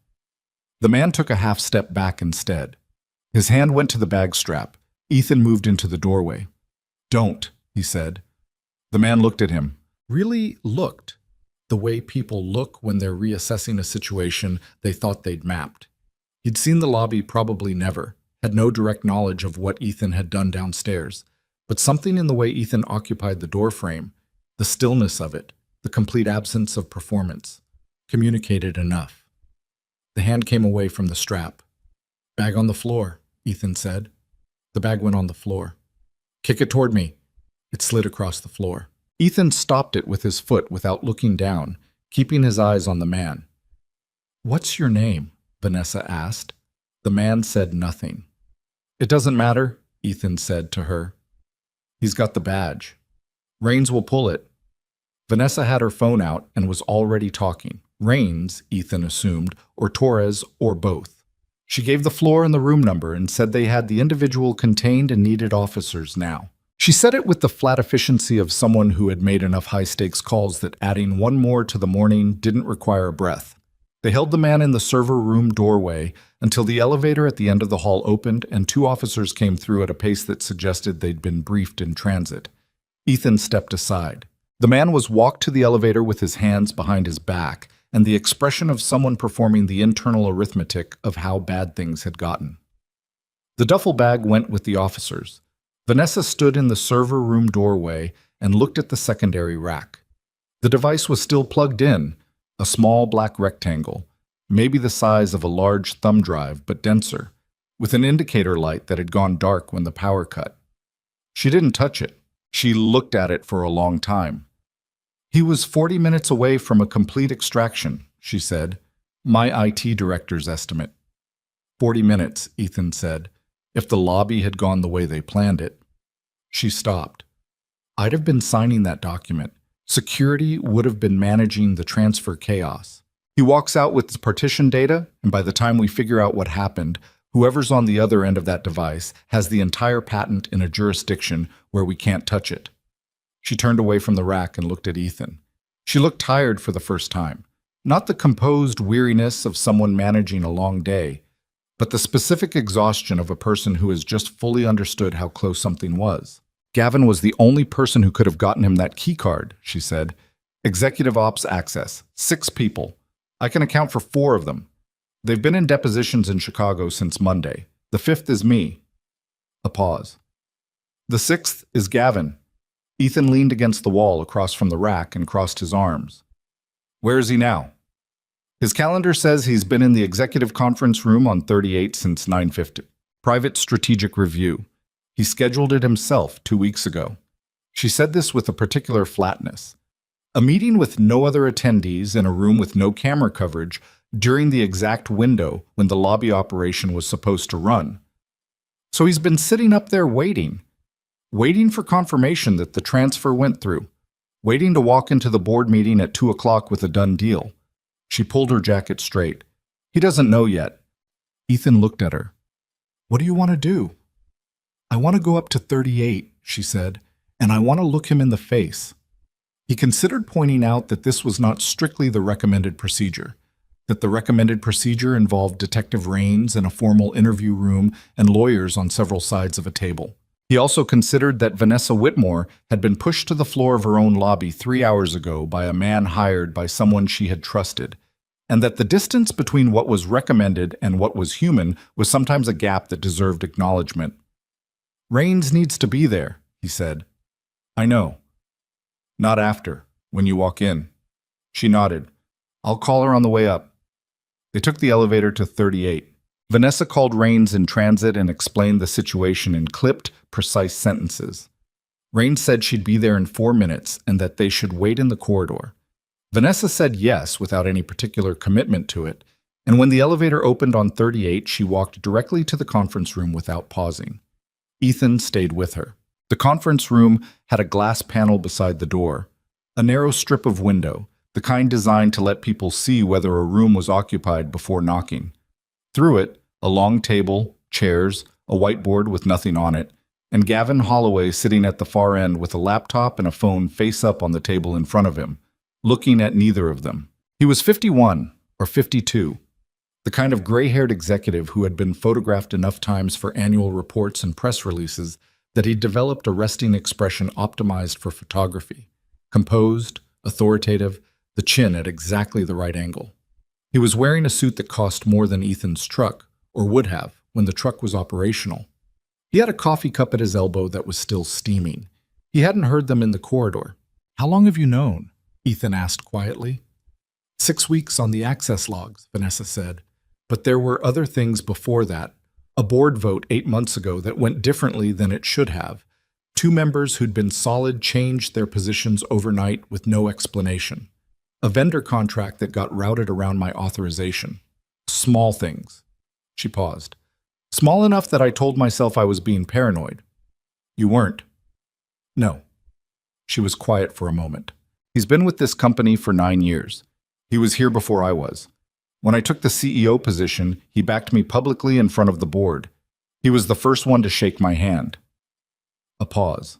The man took a half step back instead. His hand went to the bag strap. Ethan moved into the doorway. "Don't," he said. The man looked at him. Really looked. The way people look when they're reassessing a situation they thought they'd mapped. He'd seen the lobby probably never, had no direct knowledge of what Ethan had done downstairs, but something in the way Ethan occupied the doorframe, the stillness of it, the complete absence of performance, communicated enough. The hand came away from the strap. "Bag on the floor," Ethan said. The bag went on the floor. "Kick it toward me." It slid across the floor. Ethan stopped it with his foot without looking down, keeping his eyes on the man. "What's your name?" Vanessa asked. The man said nothing. "It doesn't matter," Ethan said to her. "He's got the badge. Rains will pull it." Vanessa had her phone out and was already talking. Rains, Ethan assumed, or Torres, or both. She gave the floor and the room number and said they had the individual contained and needed officers now. She said it with the flat efficiency of someone who had made enough high-stakes calls that adding one more to the morning didn't require a breath. They held the man in the server room doorway until the elevator at the end of the hall opened and two officers came through at a pace that suggested they'd been briefed in transit. Ethan stepped aside. The man was walked to the elevator with his hands behind his back and the expression of someone performing the internal arithmetic of how bad things had gotten. The duffel bag went with the officers. Vanessa stood in the server room doorway and looked at the secondary rack. The device was still plugged in, a small black rectangle, maybe the size of a large thumb drive but denser, with an indicator light that had gone dark when the power cut. She didn't touch it. She looked at it for a long time. "He was 40 minutes away from a complete extraction," she said. "My IT director's estimate." 40 minutes, Ethan said, if the lobby had gone the way they planned it. She stopped. "I'd have been signing that document. Security would have been managing the transfer chaos. He walks out with the partition data, and by the time we figure out what happened, whoever's on the other end of that device has the entire patent in a jurisdiction where we can't touch it." She turned away from the rack and looked at Ethan. She looked tired for the first time. Not the composed weariness of someone managing a long day, but the specific exhaustion of a person who has just fully understood how close something was. "Gavin was the only person who could have gotten him that key card," she said. "Executive Ops access. 6 people. I can account for 4 of them. They've been in depositions in Chicago since Monday. The 5th is me." A pause. "The 6th is Gavin." Ethan leaned against the wall across from the rack and crossed his arms. "Where is he now?" "His calendar says he's been in the executive conference room on 38 since 9:50. Private strategic review. He scheduled it himself 2 weeks ago." She said this with a particular flatness. A meeting with no other attendees in a room with no camera coverage during the exact window when the lobby operation was supposed to run. So he's been sitting up there waiting for confirmation that the transfer went through, waiting to walk into the board meeting at 2 o'clock with a done deal. She pulled her jacket straight. "He doesn't know yet." Ethan looked at her. "What do you want to do?" "I want to go up to 38, she said, "and I want to look him in the face." He considered pointing out that this was not strictly the recommended procedure, that the recommended procedure involved Detective Rains in a formal interview room and lawyers on several sides of a table. He also considered that Vanessa Whitmore had been pushed to the floor of her own lobby 3 hours ago by a man hired by someone she had trusted, and that the distance between what was recommended and what was human was sometimes a gap that deserved acknowledgement. "Rains needs to be there," he said. "I know." "Not after, when you walk in." She nodded. "I'll call her on the way up." They took the elevator to 38. Vanessa called Rains in transit and explained the situation in clipped, precise sentences. Rains said she'd be there in 4 minutes and that they should wait in the corridor. Vanessa said yes without any particular commitment to it, and when the elevator opened on 38, she walked directly to the conference room without pausing. Ethan stayed with her. The conference room had a glass panel beside the door, a narrow strip of window, the kind designed to let people see whether a room was occupied before knocking. Through it, a long table, chairs, a whiteboard with nothing on it, and Gavin Holloway sitting at the far end with a laptop and a phone face up on the table in front of him, looking at neither of them. He was 51 or 52, the kind of gray-haired executive who had been photographed enough times for annual reports and press releases that he developed a resting expression optimized for photography, composed, authoritative, the chin at exactly the right angle. He was wearing a suit that cost more than Ethan's truck, or would have, when the truck was operational. He had a coffee cup at his elbow that was still steaming. He hadn't heard them in the corridor. "How long have you known?" Ethan asked quietly. 6 weeks on the access logs, Vanessa said. But there were other things before that. A board vote 8 months ago that went differently than it should have. 2 members who'd been solid changed their positions overnight with no explanation. A vendor contract that got routed around my authorization. Small things. She paused. Small enough that I told myself I was being paranoid. You weren't. No. She was quiet for a moment. He's been with this company for 9 years. He was here before I was. When I took the CEO position, he backed me publicly in front of the board. He was the first one to shake my hand. A pause.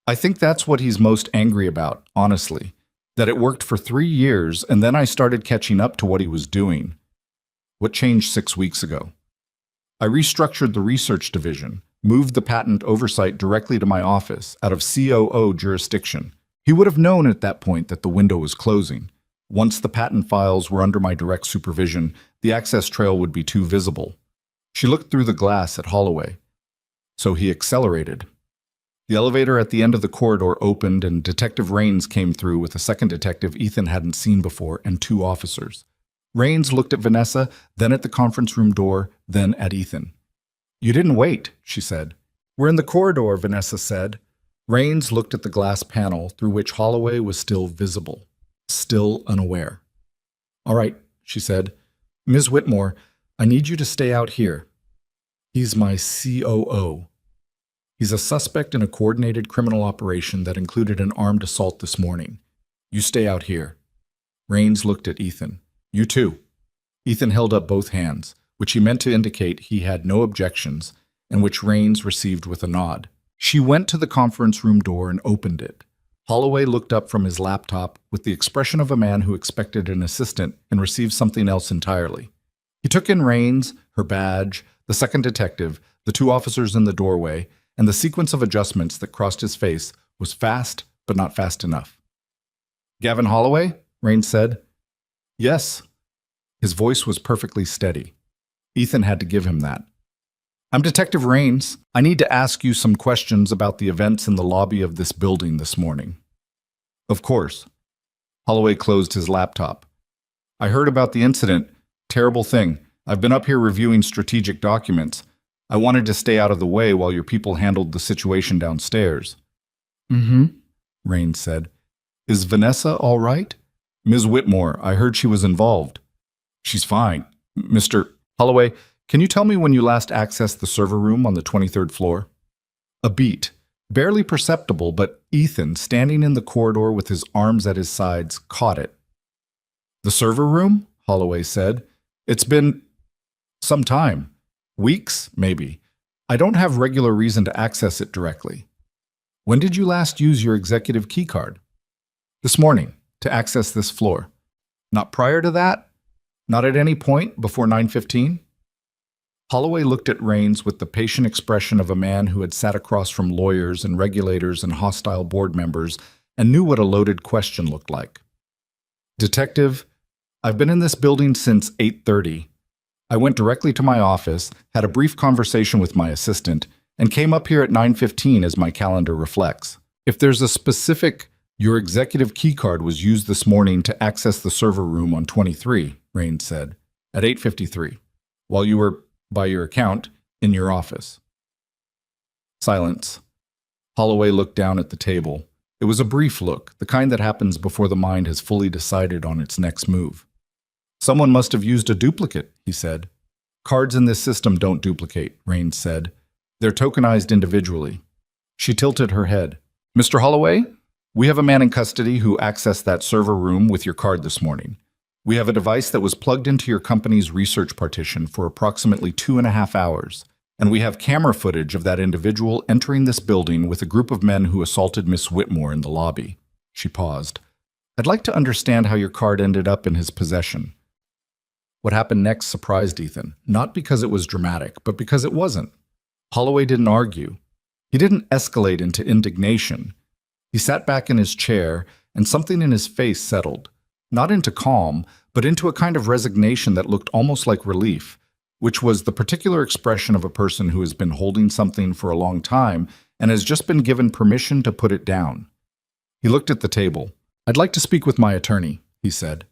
I think that's what he's most angry about, honestly. That it worked for 3 years and then I started catching up to what he was doing. What changed 6 weeks ago? I restructured the research division, moved the patent oversight directly to my office out of COO jurisdiction. He would have known at that point that the window was closing. Once the patent files were under my direct supervision, the access trail would be too visible. She looked through the glass at Holloway. So he accelerated. The elevator at the end of the corridor opened and Detective Rains came through with a second detective Ethan hadn't seen before and 2 officers. Rains looked at Vanessa, then at the conference room door, then at Ethan. You didn't wait, she said. We're in the corridor, Vanessa said. Rains looked at the glass panel through which Holloway was still visible, still unaware. All right, she said. Ms. Whitmore, I need you to stay out here. He's my COO. He's a suspect in a coordinated criminal operation that included an armed assault this morning. You stay out here. Rains looked at Ethan. You too. Ethan held up both hands, which he meant to indicate he had no objections, and which Rains received with a nod. She went to the conference room door and opened it. Holloway looked up from his laptop with the expression of a man who expected an assistant and received something else entirely. He took in Rains, her badge, the second detective, the 2 officers in the doorway, and the sequence of adjustments that crossed his face was fast, but not fast enough. Gavin Holloway? Rains said. Yes. His voice was perfectly steady. Ethan had to give him that. I'm Detective Rains. I need to ask you some questions about the events in the lobby of this building this morning. Of course. Holloway closed his laptop. I heard about the incident. Terrible thing. I've been up here reviewing strategic documents. I wanted to stay out of the way while your people handled the situation downstairs. Rains said. Is Vanessa all right? Ms. Whitmore, I heard she was involved. She's fine. Mr. Holloway, can you tell me when you last accessed the server room on the 23rd floor? A beat. Barely perceptible, but Ethan, standing in the corridor with his arms at his sides, caught it. The server room? Holloway said. It's been some time. Weeks, maybe. I don't have regular reason to access it directly. When did you last use your executive keycard? This morning, to access this floor. Not prior to that? Not at any point before 9:15? Holloway looked at Rains with the patient expression of a man who had sat across from lawyers and regulators and hostile board members and knew what a loaded question looked like. Detective, I've been in this building since 8:30. I went directly to my office, had a brief conversation with my assistant, and came up here at 9:15 as my calendar reflects. If there's a specific, your executive keycard was used this morning to access the server room on 23, Rains said, at 8:53, while you were, by your account, in your office. Silence. Holloway looked down at the table. It was a brief look, the kind that happens before the mind has fully decided on its next move. Someone must have used a duplicate, he said. Cards in this system don't duplicate, Rains said. They're tokenized individually. She tilted her head. Mr. Holloway, we have a man in custody who accessed that server room with your card this morning. We have a device that was plugged into your company's research partition for approximately 2.5 hours, and we have camera footage of that individual entering this building with a group of men who assaulted Miss Whitmore in the lobby. She paused. I'd like to understand how your card ended up in his possession. What happened next surprised Ethan, not because it was dramatic, but because it wasn't. Holloway didn't argue. He didn't escalate into indignation. He sat back in his chair, and something in his face settled, not into calm, but into a kind of resignation that looked almost like relief, which was the particular expression of a person who has been holding something for a long time and has just been given permission to put it down. He looked at the table. I'd like to speak with my attorney, he said.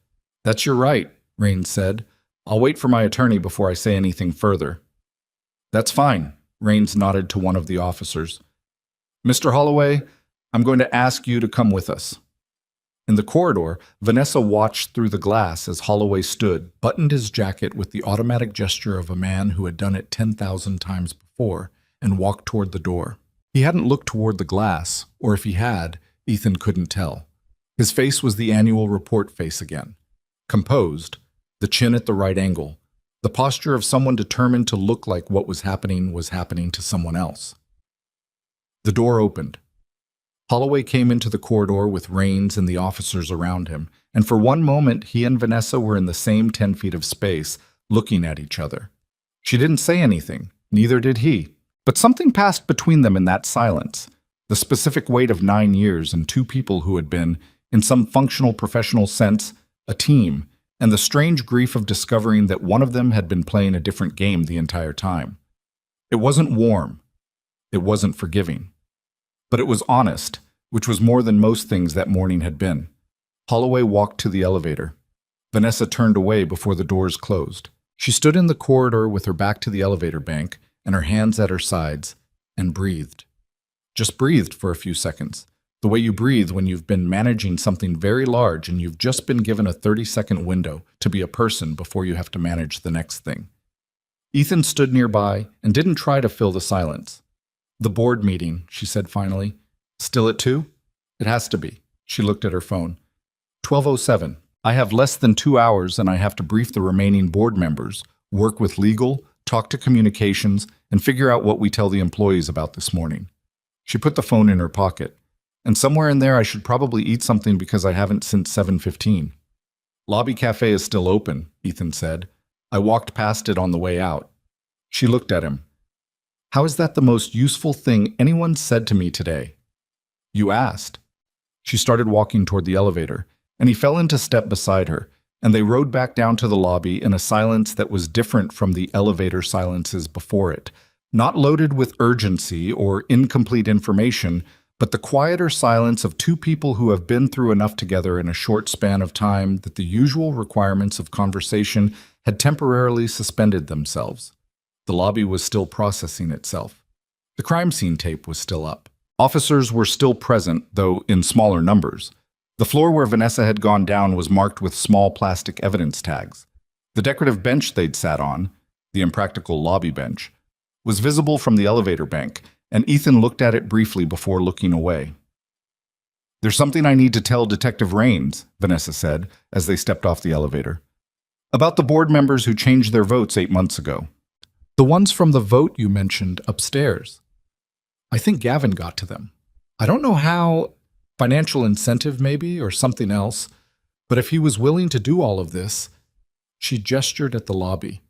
That's your right, Rains said. I'll wait for my attorney before I say anything further. That's fine, Rains nodded to one of the officers. Mr. Holloway, I'm going to ask you to come with us. In the corridor, Vanessa watched through the glass as Holloway stood, buttoned his jacket with the automatic gesture of a man who had done it 10,000 times before, and walked toward the door. He hadn't looked toward the glass, or if he had, Ethan couldn't tell. His face was the annual report face again. Composed, the chin at the right angle, the posture of someone determined to look like what was happening to someone else. The door opened. Holloway came into the corridor with Rains and the officers around him, and for one moment he and Vanessa were in the same 10 feet of space, looking at each other. She didn't say anything, neither did he, but something passed between them in that silence, the specific weight of 9 years and two people who had been, in some functional professional sense, a team, and the strange grief of discovering that one of them had been playing a different game the entire time. It wasn't warm. It wasn't forgiving. But it was honest, which was more than most things that morning had been. Holloway walked to the elevator. Vanessa turned away before the doors closed. She stood in the corridor with her back to the elevator bank and her hands at her sides, and breathed. Just breathed for a few seconds, the way you breathe when you've been managing something very large and you've just been given a 30-second window to be a person before you have to manage the next thing. Ethan stood nearby and didn't try to fill the silence. The board meeting, she said finally. Still at 2? It has to be. She looked at her phone. 12:07. I have less than 2 hours and I have to brief the remaining board members, work with legal, talk to communications, and figure out what we tell the employees about this morning. She put the phone in her pocket. And somewhere in there I should probably eat something because I haven't since 7:15. Lobby Cafe is still open, Ethan said. I walked past it on the way out. She looked at him. How is that the most useful thing anyone said to me today? You asked. She started walking toward the elevator, and he fell into step beside her, and they rode back down to the lobby in a silence that was different from the elevator silences before it, not loaded with urgency or incomplete information, but the quieter silence of two people who have been through enough together in a short span of time that the usual requirements of conversation had temporarily suspended themselves. The lobby was still processing itself. The crime scene tape was still up. Officers were still present, though in smaller numbers. The floor where Vanessa had gone down was marked with small plastic evidence tags. The decorative bench they'd sat on, the impractical lobby bench, was visible from the elevator bank, and Ethan looked at it briefly before looking away. There's something I need to tell Detective Rains, Vanessa said, as they stepped off the elevator. About the board members who changed their votes 8 months ago. The ones from the vote you mentioned upstairs. I think Gavin got to them. I don't know how, financial incentive maybe, or something else, but if he was willing to do all of this, she gestured at the lobby.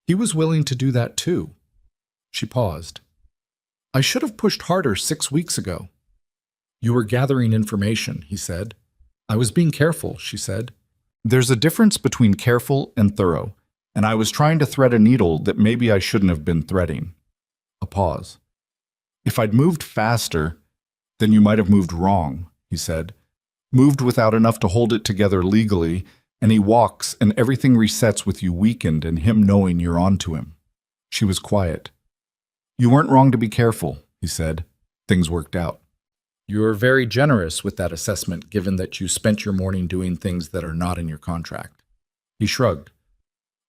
He was willing to do that too. She paused. I should have pushed harder 6 weeks ago. You were gathering information, he said. I was being careful, she said. There's a difference between careful and thorough, and I was trying to thread a needle that maybe I shouldn't have been threading. A pause. If I'd moved faster, then you might have moved wrong, he said. Moved without enough to hold it together legally, and he walks and everything resets with you weakened and him knowing you're onto him. She was quiet. You weren't wrong to be careful, he said. Things worked out. You were very generous with that assessment given that you spent your morning doing things that are not in your contract. He shrugged.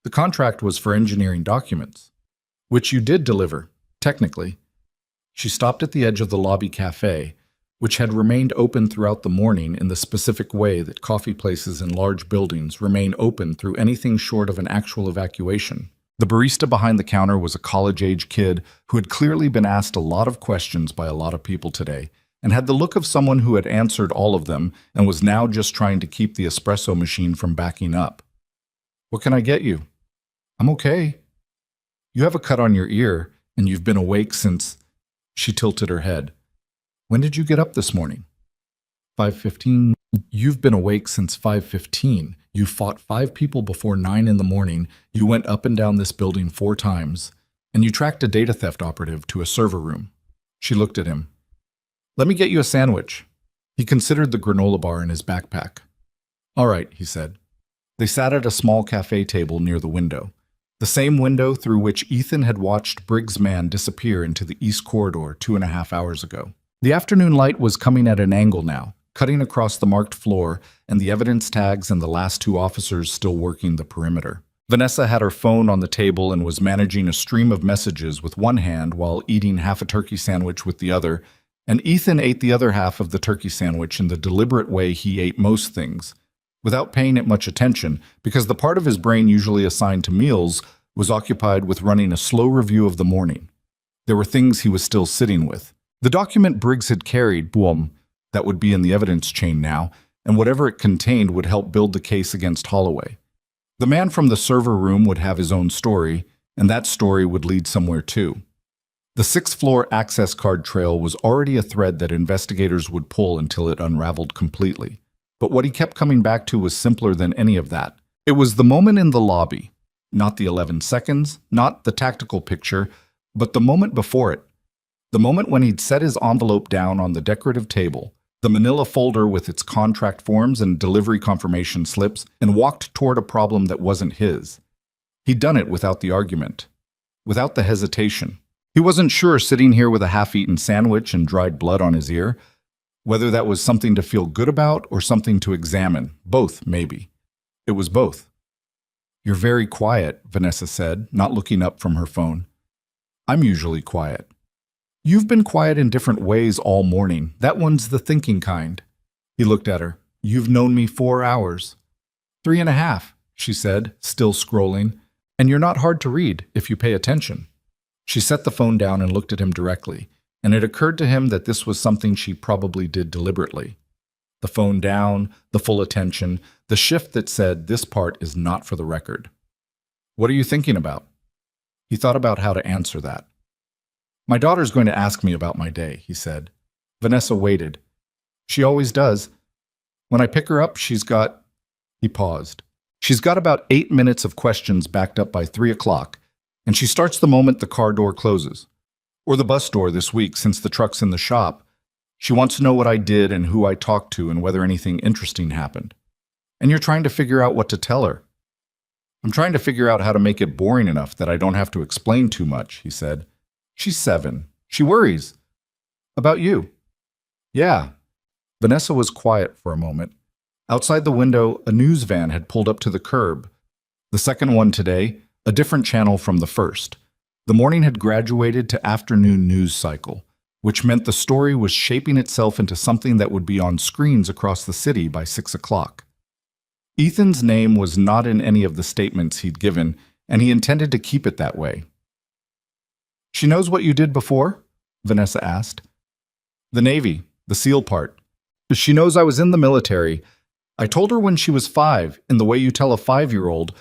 The contract was for engineering documents, which you did deliver, technically. She stopped at the edge of the lobby cafe, which had remained open throughout the morning in the specific way that coffee places in large buildings remain open through anything short of an actual evacuation. The barista behind the counter was a college-age kid who had clearly been asked a lot of questions by a lot of people today, and had the look of someone who had answered all of them and was now just trying to keep the espresso machine from backing up. What can I get you? I'm okay. You have a cut on your ear, and you've been awake since... She tilted her head. When did you get up this morning? 5:15. You've been awake since 5:15. You fought 5 people before 9 in the morning. You went up and down this building 4 times, and you tracked a data theft operative to a server room. She looked at him. Let me get you a sandwich. He considered the granola bar in his backpack. All right, he said. They sat at a small cafe table near the window, the same window through which Ethan had watched Briggs' man disappear into the east corridor 2.5 hours ago. The afternoon light was coming at an angle now, cutting across the marked floor and the evidence tags and the last 2 officers still working the perimeter. Vanessa had her phone on the table and was managing a stream of messages with one hand while eating half a turkey sandwich with the other, and Ethan ate the other half of the turkey sandwich in the deliberate way he ate most things, without paying it much attention, because the part of his brain usually assigned to meals was occupied with running a slow review of the morning. There were things he was still sitting with. The document Briggs had carried, boom, that would be in the evidence chain now, and whatever it contained would help build the case against Holloway. The man from the server room would have his own story, and that story would lead somewhere too. The 6th-floor access card trail was already a thread that investigators would pull until it unraveled completely. But what he kept coming back to was simpler than any of that. It was the moment in the lobby, not the 11 seconds, not the tactical picture, but the moment before it. The moment when he'd set his envelope down on the decorative table, the manila folder with its contract forms and delivery confirmation slips, and walked toward a problem that wasn't his. He'd done it without the argument, without the hesitation. He wasn't sure, sitting here with a half-eaten sandwich and dried blood on his ear, whether that was something to feel good about or something to examine. Both, maybe. It was both. You're very quiet, Vanessa said, not looking up from her phone. I'm usually quiet. You've been quiet in different ways all morning. That one's the thinking kind. He looked at her. You've known me 4 hours. 3.5, she said, still scrolling. And you're not hard to read if you pay attention. She set the phone down and looked at him directly, and it occurred to him that this was something she probably did deliberately. The phone down, the full attention, the shift that said, this part is not for the record. What are you thinking about? He thought about how to answer that. My daughter's going to ask me about my day, he said. Vanessa waited. She always does. When I pick her up, she's got... He paused. She's got about 8 minutes of questions backed up by 3 o'clock, and she starts the moment the car door closes. Or the bus door this week, since the truck's in the shop. She wants to know what I did and who I talked to and whether anything interesting happened. And you're trying to figure out what to tell her. I'm trying to figure out how to make it boring enough that I don't have to explain too much, he said. She's 7. She worries. About you. Yeah. Vanessa was quiet for a moment. Outside the window, a news van had pulled up to the curb. The second one today, a different channel from the first. The morning had graduated to afternoon news cycle, which meant the story was shaping itself into something that would be on screens across the city by 6 o'clock. Ethan's name was not in any of the statements he'd given, and he intended to keep it that way. She knows what you did before? Vanessa asked. The Navy, the SEAL part. She knows I was in the military. I told her when she was 5, in the way you tell a 5-year-old,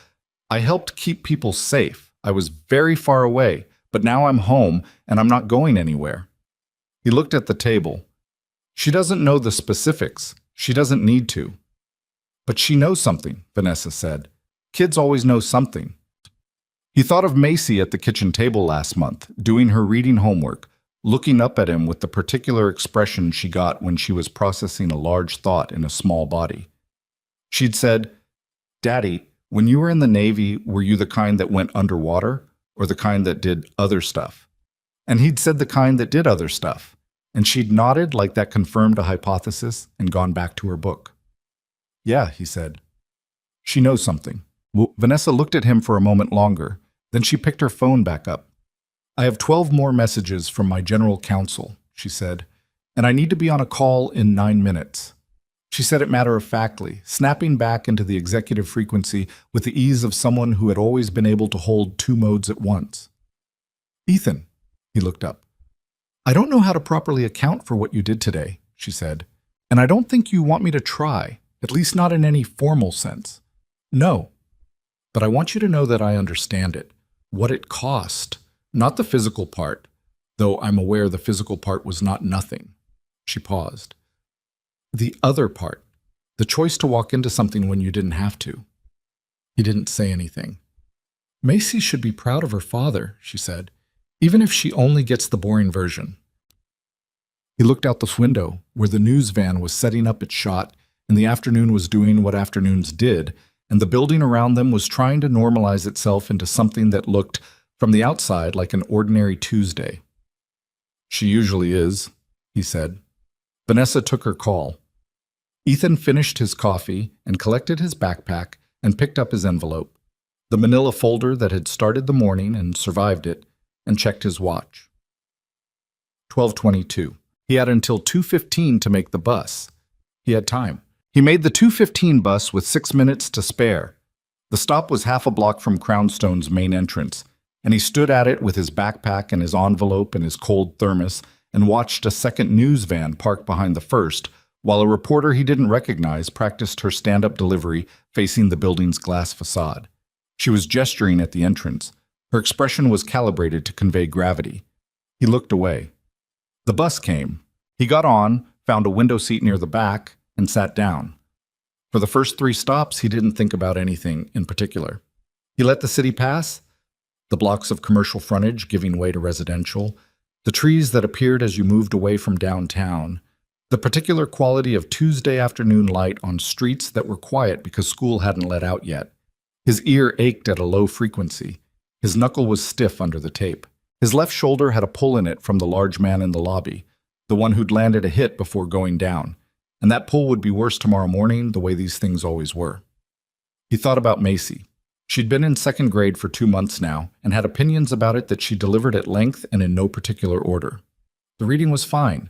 I helped keep people safe. I was very far away, but now I'm home and I'm not going anywhere. He looked at the table. She doesn't know the specifics. She doesn't need to. But she knows something, Vanessa said. Kids always know something. He thought of Macy at the kitchen table last month, doing her reading homework, looking up at him with the particular expression she got when she was processing a large thought in a small body. She'd said, "Daddy, when you were in the Navy, were you the kind that went underwater or the kind that did other stuff?" And he'd said the kind that did other stuff. And she'd nodded like that confirmed a hypothesis and gone back to her book. "Yeah," he said. She knows something. Vanessa looked at him for a moment longer. Then she picked her phone back up. "I have 12 more messages from my general counsel," she said, "and I need to be on a call in 9 minutes." She said it matter-of-factly, snapping back into the executive frequency with the ease of someone who had always been able to hold 2 modes at once. "Ethan," he looked up. "I don't know how to properly account for what you did today," she said, "and I don't think you want me to try, at least not in any formal sense. No. But I want you to know that I understand it, what it cost, not the physical part, though I'm aware the physical part was not nothing." She paused. "The other part, the choice to walk into something when you didn't have to." He didn't say anything. "Macy should be proud of her father," she said, "even if she only gets the boring version." He looked out the window, where the news van was setting up its shot, and the afternoon was doing what afternoons did, and the building around them was trying to normalize itself into something that looked, from the outside, like an ordinary Tuesday. "She usually is," he said. Vanessa took her call. Ethan finished his coffee and collected his backpack and picked up his envelope, the manila folder that had started the morning and survived it, and checked his watch. 12:22. He had until 2:15 to make the bus. He had time. He made the 2:15 bus with 6 minutes to spare. The stop was half a block from Crownstone's main entrance, and he stood at it with his backpack and his envelope and his cold thermos and watched a second news van park behind the first, while a reporter he didn't recognize practiced her stand-up delivery facing the building's glass facade. She was gesturing at the entrance. Her expression was calibrated to convey gravity. He looked away. The bus came. He got on, found a window seat near the back, and sat down. For the first 3 stops, he didn't think about anything in particular. He let the city pass, the blocks of commercial frontage giving way to residential, the trees that appeared as you moved away from downtown, the particular quality of Tuesday afternoon light on streets that were quiet because school hadn't let out yet. His ear ached at a low frequency. His knuckle was stiff under the tape. His left shoulder had a pull in it from the large man in the lobby, the one who'd landed a hit before going down. And that pull would be worse tomorrow morning, the way these things always were. He thought about Macy. She'd been in 2nd grade for 2 months now, and had opinions about it that she delivered at length and in no particular order. The reading was fine.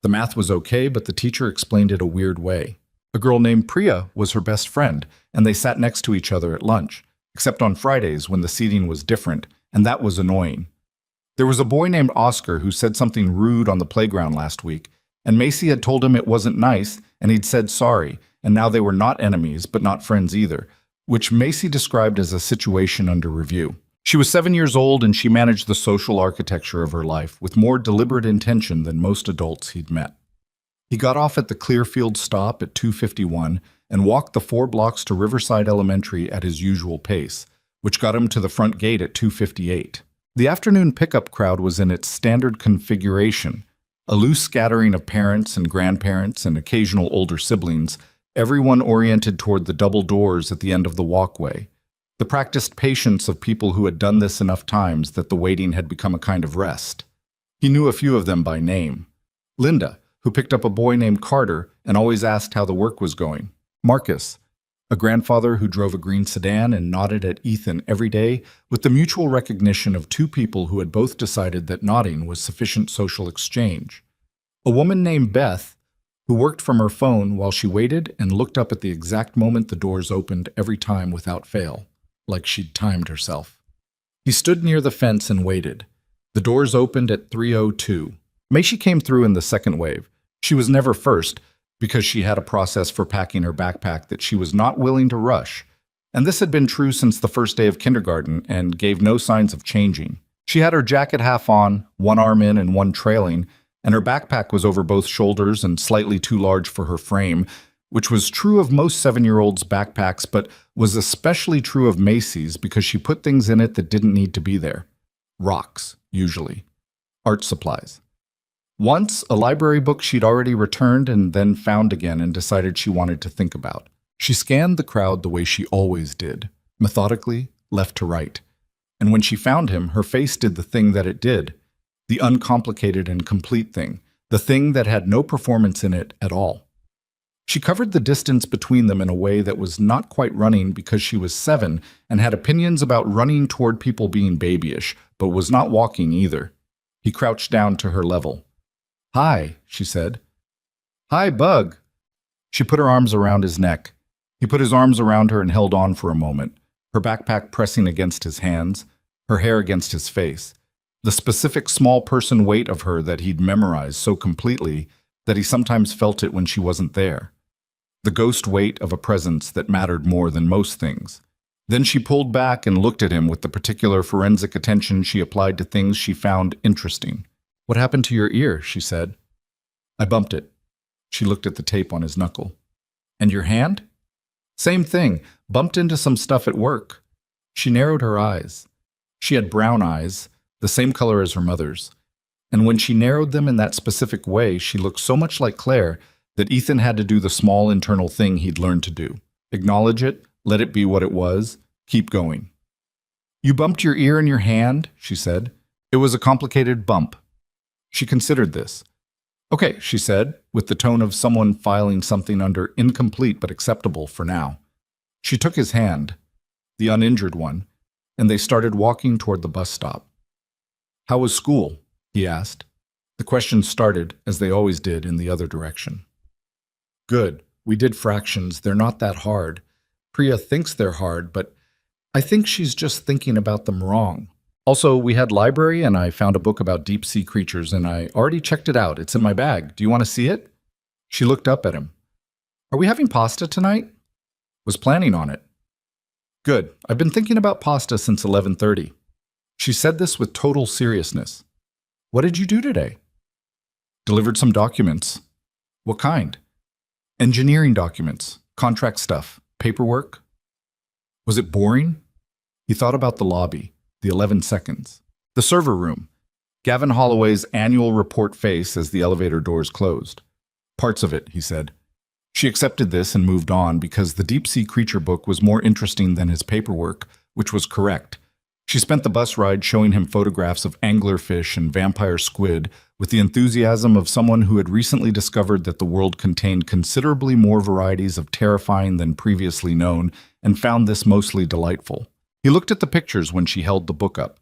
The math was okay, but the teacher explained it a weird way. A girl named Priya was her best friend, and they sat next to each other at lunch, except on Fridays when the seating was different, and that was annoying. There was a boy named Oscar who said something rude on the playground last week, and Macy had told him it wasn't nice, and he'd said sorry, and now they were not enemies, but not friends either, which Macy described as a situation under review. She was 7 years old, and she managed the social architecture of her life with more deliberate intention than most adults he'd met. He got off at the Clearfield stop at 2:51 and walked the 4 blocks to Riverside Elementary at his usual pace, which got him to the front gate at 2:58. The afternoon pickup crowd was in its standard configuration, a loose scattering of parents and grandparents and occasional older siblings, everyone oriented toward the double doors at the end of the walkway, the practiced patience of people who had done this enough times that the waiting had become a kind of rest. He knew a few of them by name. Linda, who picked up a boy named Carter and always asked how the work was going. Marcus, a grandfather who drove a green sedan and nodded at Ethan every day with the mutual recognition of 2 people who had both decided that nodding was sufficient social exchange. A woman named Beth, who worked from her phone while she waited and looked up at the exact moment the doors opened every time without fail, like she'd timed herself. He stood near the fence and waited. The doors opened at 3:02. Macy came through in the second wave. She was never first, because she had a process for packing her backpack that she was not willing to rush, and this had been true since the first day of kindergarten and gave no signs of changing. She had her jacket half on, one arm in and one trailing, and her backpack was over both shoulders and slightly too large for her frame, which was true of most 7-year-olds' backpacks, but was especially true of Macy's because she put things in it that didn't need to be there. Rocks, usually. Art supplies. Once, a library book she'd already returned and then found again and decided she wanted to think about. She scanned the crowd the way she always did, methodically, left to right. And when she found him, her face did the thing that it did, the uncomplicated and complete thing, the thing that had no performance in it at all. She covered the distance between them in a way that was not quite running because she was 7 and had opinions about running toward people being babyish, but was not walking either. He crouched down to her level. "Hi," she said. "Hi, Bug." She put her arms around his neck. He put his arms around her and held on for a moment, her backpack pressing against his hands, her hair against his face, the specific small person weight of her that he'd memorized so completely that he sometimes felt it when she wasn't there. The ghost weight of a presence that mattered more than most things. Then she pulled back and looked at him with the particular forensic attention she applied to things she found interesting. "What happened to your ear?" she said. "I bumped it." She looked at the tape on his knuckle. "And your hand?" "Same thing, bumped into some stuff at work." She narrowed her eyes. She had brown eyes, the same color as her mother's. And when she narrowed them in that specific way, she looked so much like Claire that Ethan had to do the small internal thing he'd learned to do. Acknowledge it, let it be what it was, keep going. "You bumped your ear and your hand," she said. "It was a complicated bump." She considered this. "Okay," she said, with the tone of someone filing something under incomplete but acceptable for now. She took his hand, the uninjured one, and they started walking toward the bus stop. "How was school?" he asked. The question started, as they always did, in the other direction. "Good. We did fractions. They're not that hard. Priya thinks they're hard, but I think she's just thinking about them wrong. Also, we had library and I found a book about deep-sea creatures and I already checked it out. It's in my bag. Do you want to see it?" She looked up at him. "Are we having pasta tonight?" "Was planning on it." "Good. I've been thinking about pasta since 11:30. She said this with total seriousness. "What did you do today?" "Delivered some documents." "What kind?" "Engineering documents, contract stuff, paperwork." "Was it boring?" He thought about the lobby, the 11 seconds. The server room, Gavin Holloway's annual report face as the elevator doors closed. "Parts of it," he said. She accepted this and moved on because the deep-sea creature book was more interesting than his paperwork, which was correct. She spent the bus ride showing him photographs of anglerfish and vampire squid with the enthusiasm of someone who had recently discovered that the world contained considerably more varieties of terrifying than previously known and found this mostly delightful. He looked at the pictures when she held the book up.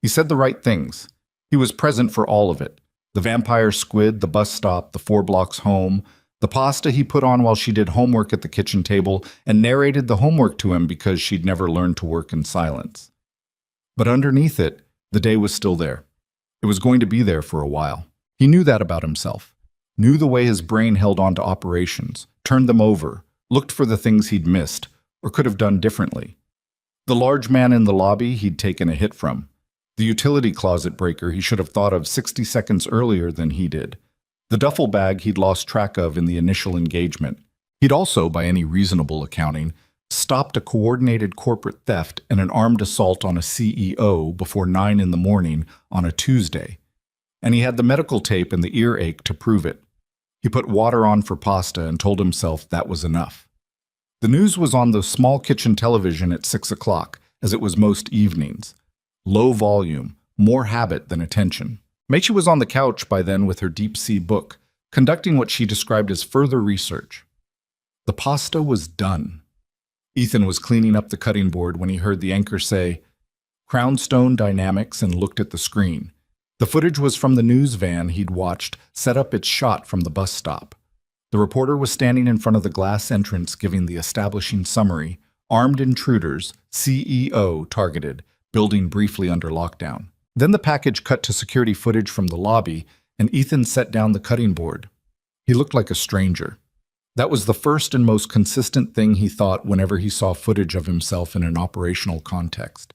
He said the right things. He was present for all of it. The vampire squid, the bus stop, the 4 blocks home, the pasta he put on while she did homework at the kitchen table and narrated the homework to him because she'd never learned to work in silence. But underneath it, the day was still there. It was going to be there for a while. He knew that about himself. Knew the way his brain held on to operations, turned them over, looked for the things he'd missed, or could have done differently. The large man in the lobby he'd taken a hit from. The utility closet breaker he should have thought of 60 seconds earlier than he did. The duffel bag he'd lost track of in the initial engagement. He'd also, by any reasonable accounting, stopped a coordinated corporate theft and an armed assault on a CEO before 9 in the morning on a Tuesday. And he had the medical tape and the earache to prove it. He put water on for pasta and told himself that was enough. The news was on the small kitchen television at 6 o'clock, as it was most evenings. Low volume, more habit than attention. Meichi was on the couch by then with her deep-sea book, conducting what she described as further research. The pasta was done. Ethan was cleaning up the cutting board when he heard the anchor say, "Crownstone Dynamics," and looked at the screen. The footage was from the news van he'd watched set up its shot from the bus stop. The reporter was standing in front of the glass entrance giving the establishing summary, "Armed intruders, CEO targeted, building briefly under lockdown." Then the package cut to security footage from the lobby, and Ethan set down the cutting board. He looked like a stranger. That was the first and most consistent thing he thought whenever he saw footage of himself in an operational context.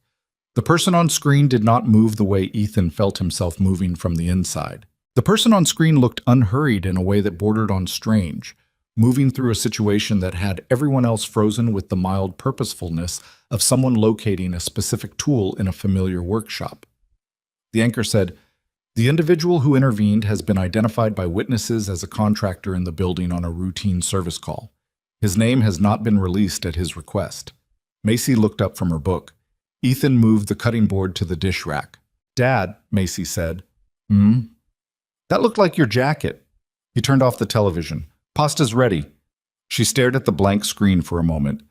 The person on screen did not move the way Ethan felt himself moving from the inside. The person on screen looked unhurried in a way that bordered on strange, moving through a situation that had everyone else frozen with the mild purposefulness of someone locating a specific tool in a familiar workshop. The anchor said, "The individual who intervened has been identified by witnesses as a contractor in the building on a routine service call. His name has not been released at his request." Macy looked up from her book. Ethan moved the cutting board to the dish rack. "Dad," Macy said. "Hmm?" "That looked like your jacket." He turned off the television. "Pasta's ready." She stared at the blank screen for a moment.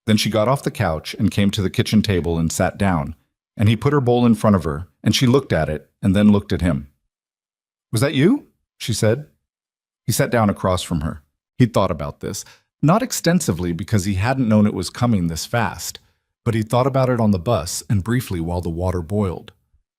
Then she got off the couch and came to the kitchen table and sat down, and he put her bowl in front of her, and she looked at it and then looked at him. "Was that you?" she said. He sat down across from her. He'd thought about this, not extensively because he hadn't known it was coming this fast, but he'd thought about it on the bus and briefly while the water boiled.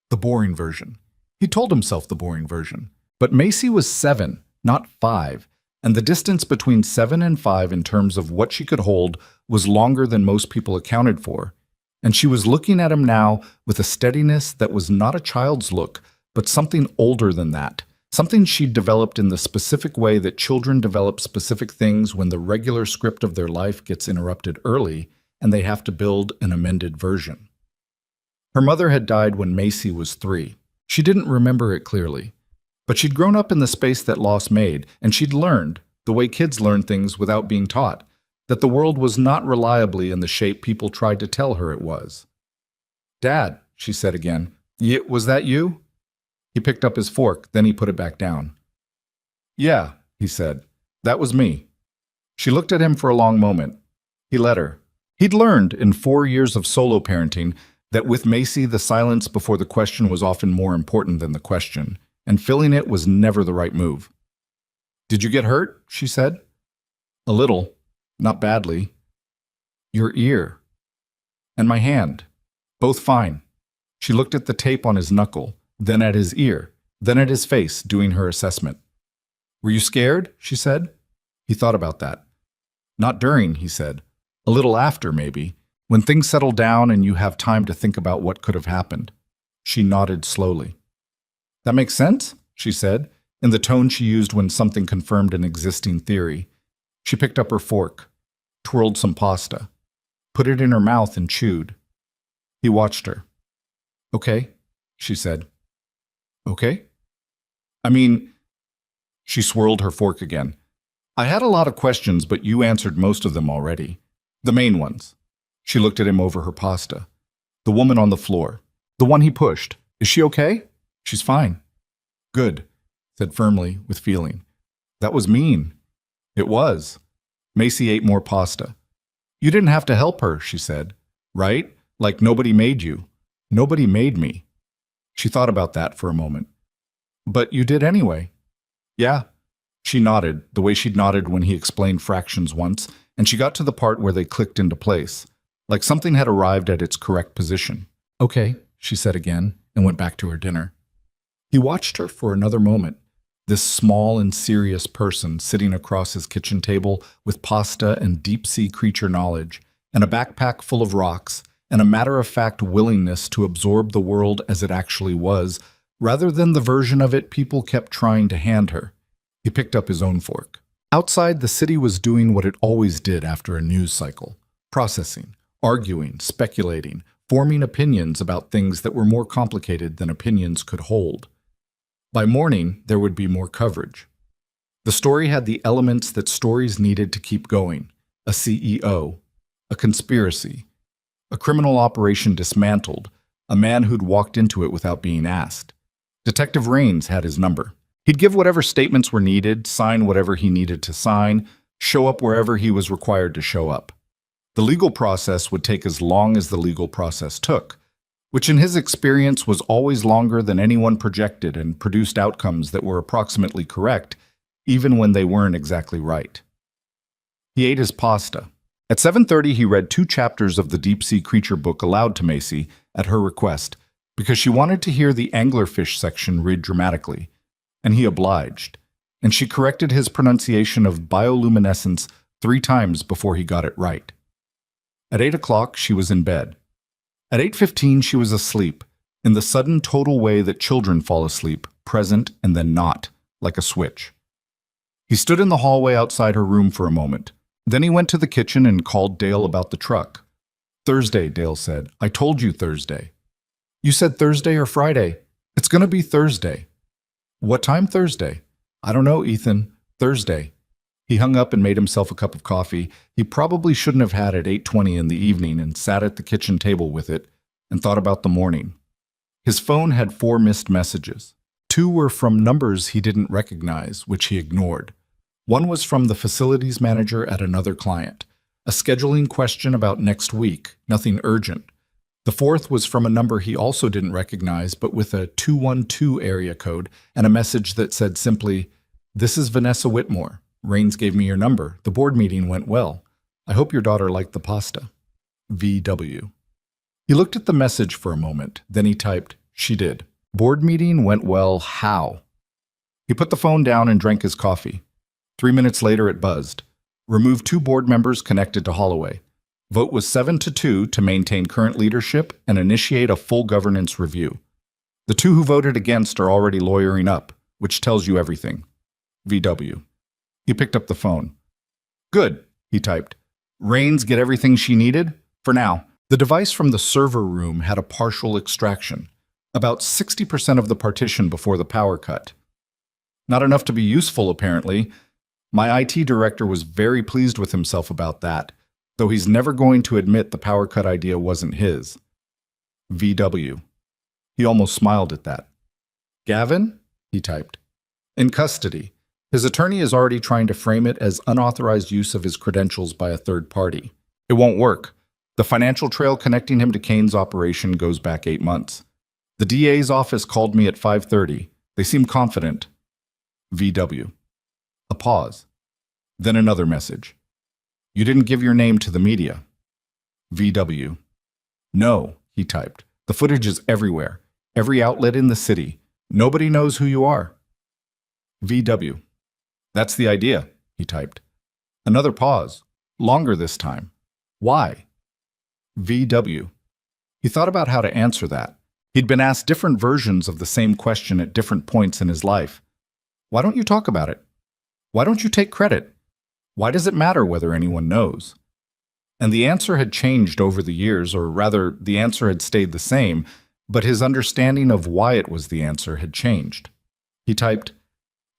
The boring version. He told himself the boring version. But Macy was 7, not 5, and the distance between 7 and 5 in terms of what she could hold was longer than most people accounted for, and she was looking at him now with a steadiness that was not a child's look, but something older than that, something she'd developed in the specific way that children develop specific things when the regular script of their life gets interrupted early and they have to build an amended version. Her mother had died when Macy was 3. She didn't remember it clearly. But she'd grown up in the space that loss made, and she'd learned, the way kids learn things without being taught, that the world was not reliably in the shape people tried to tell her it was. "Dad," she said again, "Was that you?" He picked up his fork, then he put it back down. "Yeah," he said, "that was me." She looked at him for a long moment. He let her. He'd learned in 4 years of solo parenting that with Macy the silence before the question was often more important than the question, and filling it was never the right move. "Did you get hurt?" she said. "A little. Not badly." "Your ear." "And my hand. Both fine." She looked at the tape on his knuckle, then at his ear, then at his face, doing her assessment. "Were you scared?" she said. He thought about that. "Not during," he said. "A little after, maybe, when things settle down and you have time to think about what could have happened." She nodded slowly. "That makes sense?" she said, in the tone she used when something confirmed an existing theory. She picked up her fork, twirled some pasta, put it in her mouth and chewed. He watched her. "Okay," she said. "Okay?" "I mean," she swirled her fork again. "I had a lot of questions, but you answered most of them already. The main ones." She looked at him over her pasta. "The woman on the floor. The one he pushed. Is she okay?" "She's fine." "Good," said firmly, with feeling. "That was mean." "It was." Macy ate more pasta. "You didn't have to help her," she said. "Right? Like nobody made you." "Nobody made me." She thought about that for a moment. "But you did anyway." "Yeah." She nodded, the way she'd nodded when he explained fractions once, and she got to the part where they clicked into place, like something had arrived at its correct position. "Okay," she said again, and went back to her dinner. He watched her for another moment, this small and serious person sitting across his kitchen table with pasta and deep-sea creature knowledge, and a backpack full of rocks, and a matter-of-fact willingness to absorb the world as it actually was, rather than the version of it people kept trying to hand her. He picked up his own fork. Outside, the city was doing what it always did after a news cycle, processing, arguing, speculating, forming opinions about things that were more complicated than opinions could hold. By morning, there would be more coverage. The story had the elements that stories needed to keep going: a CEO, a conspiracy, a criminal operation dismantled, a man who'd walked into it without being asked. Detective Raines had his number. He'd give whatever statements were needed, sign whatever he needed to sign, show up wherever he was required to show up. The legal process would take as long as the legal process took, which in his experience was always longer than anyone projected and produced outcomes that were approximately correct, even when they weren't exactly right. He ate his pasta. At 7:30, he read 2 chapters of the deep-sea creature book aloud to Macy at her request, because she wanted to hear the anglerfish section read dramatically, and he obliged, and she corrected his pronunciation of bioluminescence 3 times before he got it right. At 8 o'clock, she was in bed. At 8:15, she was asleep, in the sudden total way that children fall asleep, present and then not, like a switch. He stood in the hallway outside her room for a moment. Then he went to the kitchen and called Dale about the truck. "Thursday," Dale said. "I told you Thursday." "You said Thursday or Friday?" "It's going to be Thursday." "What time Thursday?" "I don't know, Ethan. Thursday." He hung up and made himself a cup of coffee. He probably shouldn't have had at 8:20 in the evening, and sat at the kitchen table with it and thought about the morning. His phone had 4 missed messages. 2 were from numbers he didn't recognize, which he ignored. One was from the facilities manager at another client. A scheduling question about next week, nothing urgent. The 4th was from a number he also didn't recognize, but with a 212 area code and a message that said simply, "This is Vanessa Whitmore. Rains gave me your number. The board meeting went well. I hope your daughter liked the pasta. VW." He looked at the message for a moment. Then he typed, "She did. Board meeting went well. How?" He put the phone down and drank his coffee. 3 minutes later it buzzed. Remove 2 board members connected to Holloway. Vote was 7-2 to maintain current leadership and initiate a full governance review. The 2 who voted against are already lawyering up, which tells you everything. VW. He picked up the phone. "Good," he typed. "Rains get everything she needed? For now." The device from the server room had a partial extraction, about 60% of the partition before the power cut. Not enough to be useful, apparently. My IT director was very pleased with himself about that, though he's never going to admit the power cut idea wasn't his. VW. He almost smiled at that. "Gavin?" he typed. "In custody. His attorney is already trying to frame it as unauthorized use of his credentials by a third party. It won't work. The financial trail connecting him to Kane's operation goes back 8 months. The DA's office called me at 5:30. They seem confident." VW. A pause. Then another message. "You didn't give your name to the media." VW. "No," he typed. "The footage is everywhere. Every outlet in the city. Nobody knows who you are." VW. "That's the idea," he typed. Another pause. Longer this time. "Why?" VW. He thought about how to answer that. He'd been asked different versions of the same question at different points in his life. Why don't you talk about it? Why don't you take credit? Why does it matter whether anyone knows? And the answer had changed over the years, or rather, the answer had stayed the same, but his understanding of why it was the answer had changed. He typed,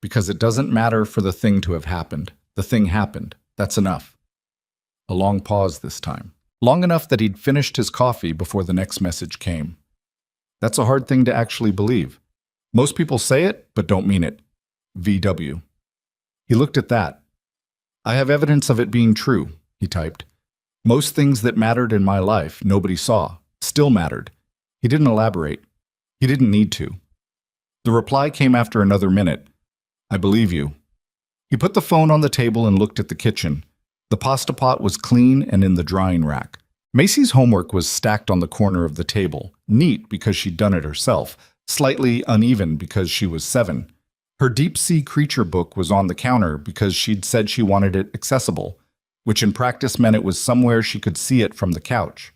"Because it doesn't matter for the thing to have happened. The thing happened. That's enough." A long pause this time. Long enough that he'd finished his coffee before the next message came. That's a hard thing to actually believe. Most people say it, but don't mean it. VW. He looked at that. "I have evidence of it being true," he typed. "Most things that mattered in my life nobody saw, still mattered." He didn't elaborate. He didn't need to. The reply came after another minute. "I believe you." He put the phone on the table and looked at the kitchen. The pasta pot was clean and in the drying rack. Macy's homework was stacked on the corner of the table, neat because she'd done it herself, slightly uneven because she was 7. Her deep-sea creature book was on the counter because she'd said she wanted it accessible, which in practice meant it was somewhere she could see it from the couch.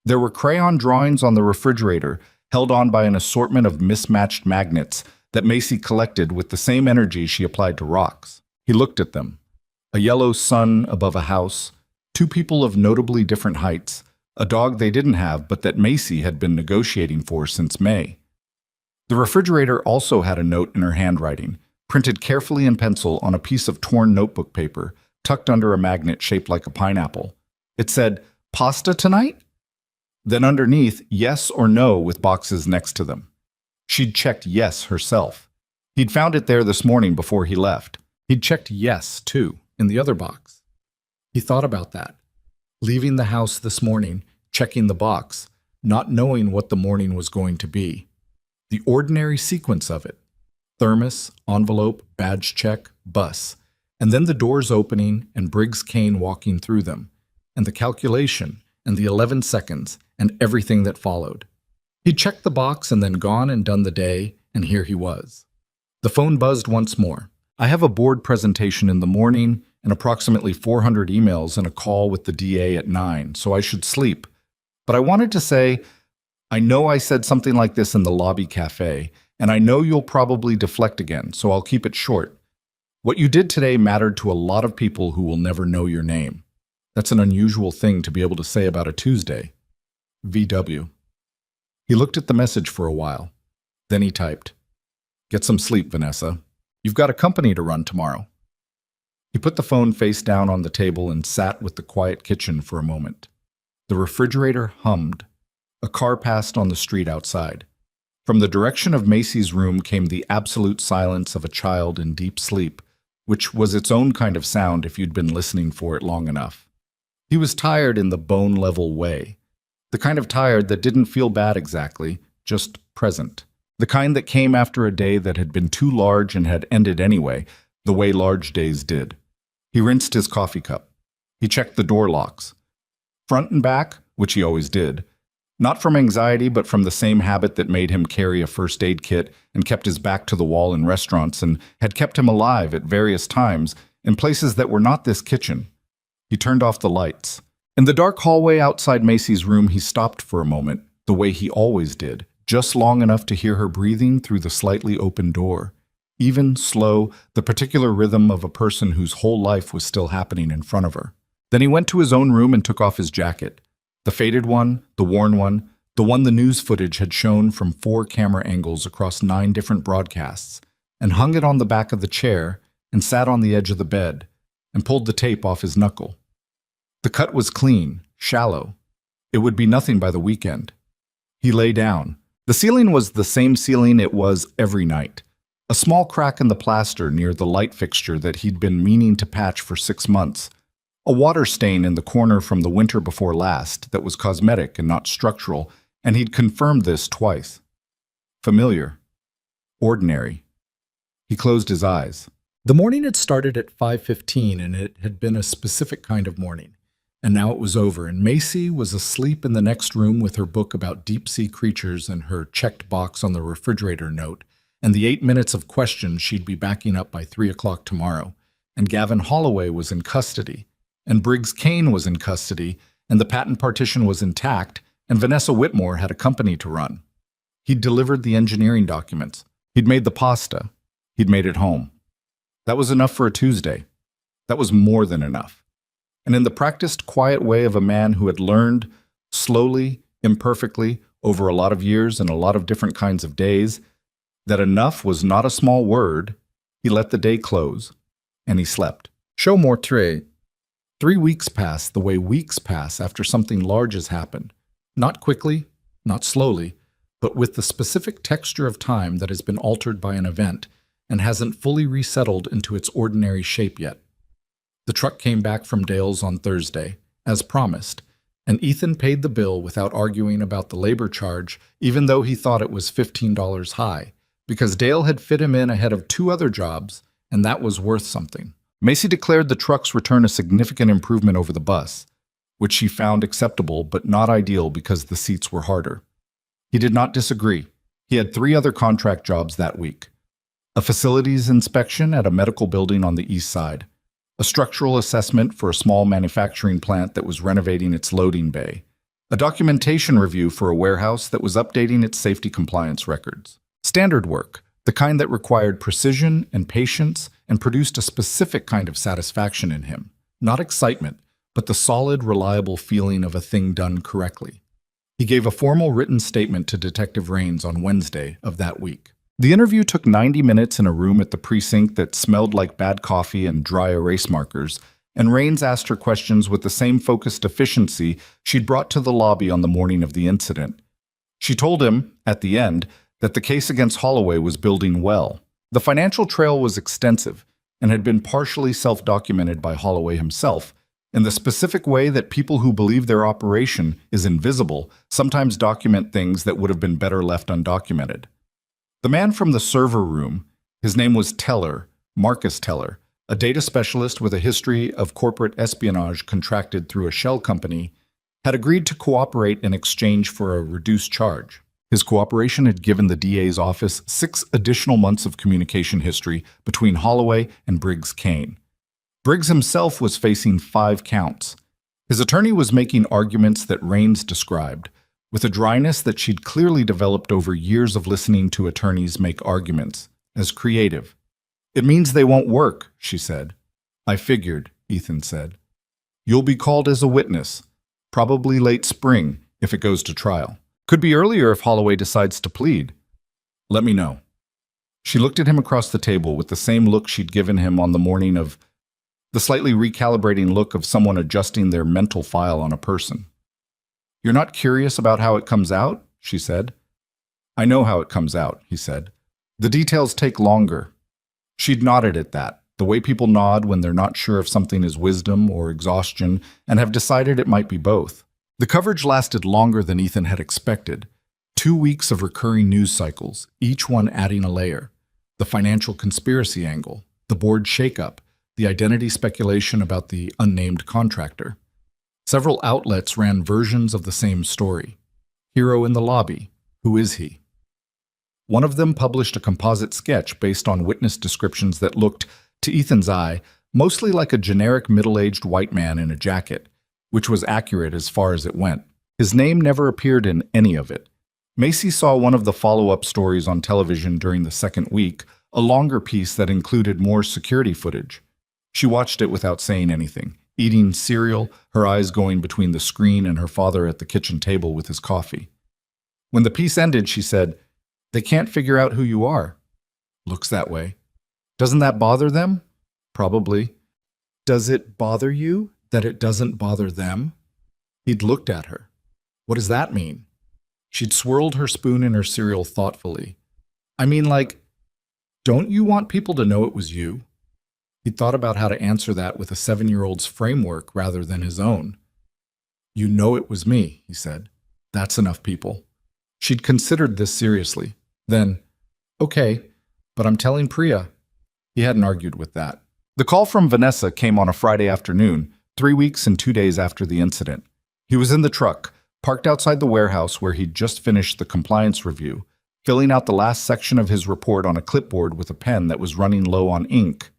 There were crayon drawings on the refrigerator, held on by an assortment of mismatched magnets that Macy collected with the same energy she applied to rocks. He looked at them. A yellow sun above a house, 2 people of notably different heights, a dog they didn't have but that Macy had been negotiating for since May. The refrigerator also had a note in her handwriting, printed carefully in pencil on a piece of torn notebook paper, tucked under a magnet shaped like a pineapple. It said, "Pasta tonight?" Then underneath, yes or no with boxes next to them. She'd checked yes herself. He'd found it there this morning before he left. He'd checked yes, too, in the other box. He thought about that. Leaving the house this morning, checking the box, not knowing what the morning was going to be. The ordinary sequence of it. Thermos, envelope, badge check, bus. And then the doors opening and Briggs Kane walking through them. And the calculation, and the 11 seconds, and everything that followed. He'd checked the box and then gone and done the day, and here he was. The phone buzzed once more. "I have a board presentation in the morning and approximately 400 emails and a call with the DA at 9, so I should sleep. But I wanted to say, I know I said something like this in the lobby cafe, and I know you'll probably deflect again, so I'll keep it short. What you did today mattered to a lot of people who will never know your name. That's an unusual thing to be able to say about a Tuesday. VW. He looked at the message for a while. Then he typed, "Get some sleep, Vanessa. You've got a company to run tomorrow." He put the phone face down on the table and sat with the quiet kitchen for a moment. The refrigerator hummed. A car passed on the street outside. From the direction of Macy's room came the absolute silence of a child in deep sleep, which was its own kind of sound if you'd been listening for it long enough. He was tired in the bone-level way. The kind of tired that didn't feel bad exactly, just present. The kind that came after a day that had been too large and had ended anyway, the way large days did. He rinsed his coffee cup. He checked the door locks. Front and back, which he always did. Not from anxiety, but from the same habit that made him carry a first aid kit and kept his back to the wall in restaurants and had kept him alive at various times in places that were not this kitchen. He turned off the lights. In the dark hallway outside Macy's room, he stopped for a moment, the way he always did, just long enough to hear her breathing through the slightly open door. Even, slow, the particular rhythm of a person whose whole life was still happening in front of her. Then he went to his own room and took off his jacket. The faded one, the worn one, the one the news footage had shown from 4 camera angles across 9 different broadcasts, and hung it on the back of the chair and sat on the edge of the bed and pulled the tape off his knuckle. The cut was clean, shallow. It would be nothing by the weekend. He lay down. The ceiling was the same ceiling it was every night. A small crack in the plaster near the light fixture that he'd been meaning to patch for 6 months. A water stain in the corner from the winter before last that was cosmetic and not structural, and he'd confirmed this twice. Familiar. Ordinary. He closed his eyes. The morning had started at 5:15, and it had been a specific kind of morning. And now it was over, and Macy was asleep in the next room with her book about deep-sea creatures and her checked box on the refrigerator note, and the 8 minutes of questions she'd be backing up by 3 o'clock tomorrow. And Gavin Holloway was in custody, and Briggs Kane was in custody, and the patent partition was intact, and Vanessa Whitmore had a company to run. He'd delivered the engineering documents. He'd made the pasta. He'd made it home. That was enough for a Tuesday. That was more than enough. And in the practiced, quiet way of a man who had learned, slowly, imperfectly, over a lot of years and a lot of different kinds of days, that enough was not a small word, he let the day close, and he slept. Show more tray. 3 weeks passed the way weeks pass after something large has happened. Not quickly, not slowly, but with the specific texture of time that has been altered by an event and hasn't fully resettled into its ordinary shape yet. The truck came back from Dale's on Thursday, as promised, and Ethan paid the bill without arguing about the labor charge, even though he thought it was $15 high, because Dale had fit him in ahead of 2 other jobs, and that was worth something. Macy declared the truck's return a significant improvement over the bus, which she found acceptable but not ideal because the seats were harder. He did not disagree. He had 3 other contract jobs that week. A facilities inspection at a medical building on the east side. A structural assessment for a small manufacturing plant that was renovating its loading bay. A documentation review for a warehouse that was updating its safety compliance records. Standard work, the kind that required precision and patience and produced a specific kind of satisfaction in him. Not excitement, but the solid, reliable feeling of a thing done correctly. He gave a formal written statement to Detective Raines on Wednesday of that week. The interview took 90 minutes in a room at the precinct that smelled like bad coffee and dry erase markers, and Raines asked her questions with the same focused efficiency she'd brought to the lobby on the morning of the incident. She told him, at the end, that the case against Holloway was building well. The financial trail was extensive and had been partially self-documented by Holloway himself, in the specific way that people who believe their operation is invisible sometimes document things that would have been better left undocumented. The man from the server room, his name was Teller, Marcus Teller, a data specialist with a history of corporate espionage contracted through a shell company, had agreed to cooperate in exchange for a reduced charge. His cooperation had given the DA's office 6 additional months of communication history between Holloway and Briggs Kane. Briggs himself was facing 5 counts. His attorney was making arguments that Raines described, with a dryness that she'd clearly developed over years of listening to attorneys make arguments, as creative. It means they won't work, she said. I figured, Ethan said. You'll be called as a witness, probably late spring if it goes to trial. Could be earlier if Holloway decides to plead. Let me know. She looked at him across the table with the same look she'd given him on the morning of the slightly recalibrating look of someone adjusting their mental file on a person. You're not curious about how it comes out? She said. I know how it comes out, he said. The details take longer. She'd nodded at that, the way people nod when they're not sure if something is wisdom or exhaustion and have decided it might be both. The coverage lasted longer than Ethan had expected. 2 weeks of recurring news cycles, each one adding a layer. The financial conspiracy angle, the board shakeup, the identity speculation about the unnamed contractor. Several outlets ran versions of the same story. Hero in the lobby. Who is he? One of them published a composite sketch based on witness descriptions that looked, to Ethan's eye, mostly like a generic middle-aged white man in a jacket, which was accurate as far as it went. His name never appeared in any of it. Macy saw one of the follow-up stories on television during the second week, a longer piece that included more security footage. She watched it without saying anything, eating cereal, her eyes going between the screen and her father at the kitchen table with his coffee. When the piece ended, she said, "They can't figure out who you are." Looks that way. Doesn't that bother them? Probably. Does it bother you that it doesn't bother them? He'd looked at her. What does that mean? She'd swirled her spoon in her cereal thoughtfully. I mean, like, don't you want people to know it was you? He'd thought about how to answer that with a 7-year-old's framework rather than his own. You know it was me, he said. That's enough, people. She'd considered this seriously. Then, okay, but I'm telling Priya. He hadn't argued with that. The call from Vanessa came on a Friday afternoon, 3 weeks and 2 days after the incident. He was in the truck, parked outside the warehouse where he'd just finished the compliance review, filling out the last section of his report on a clipboard with a pen that was running low on ink.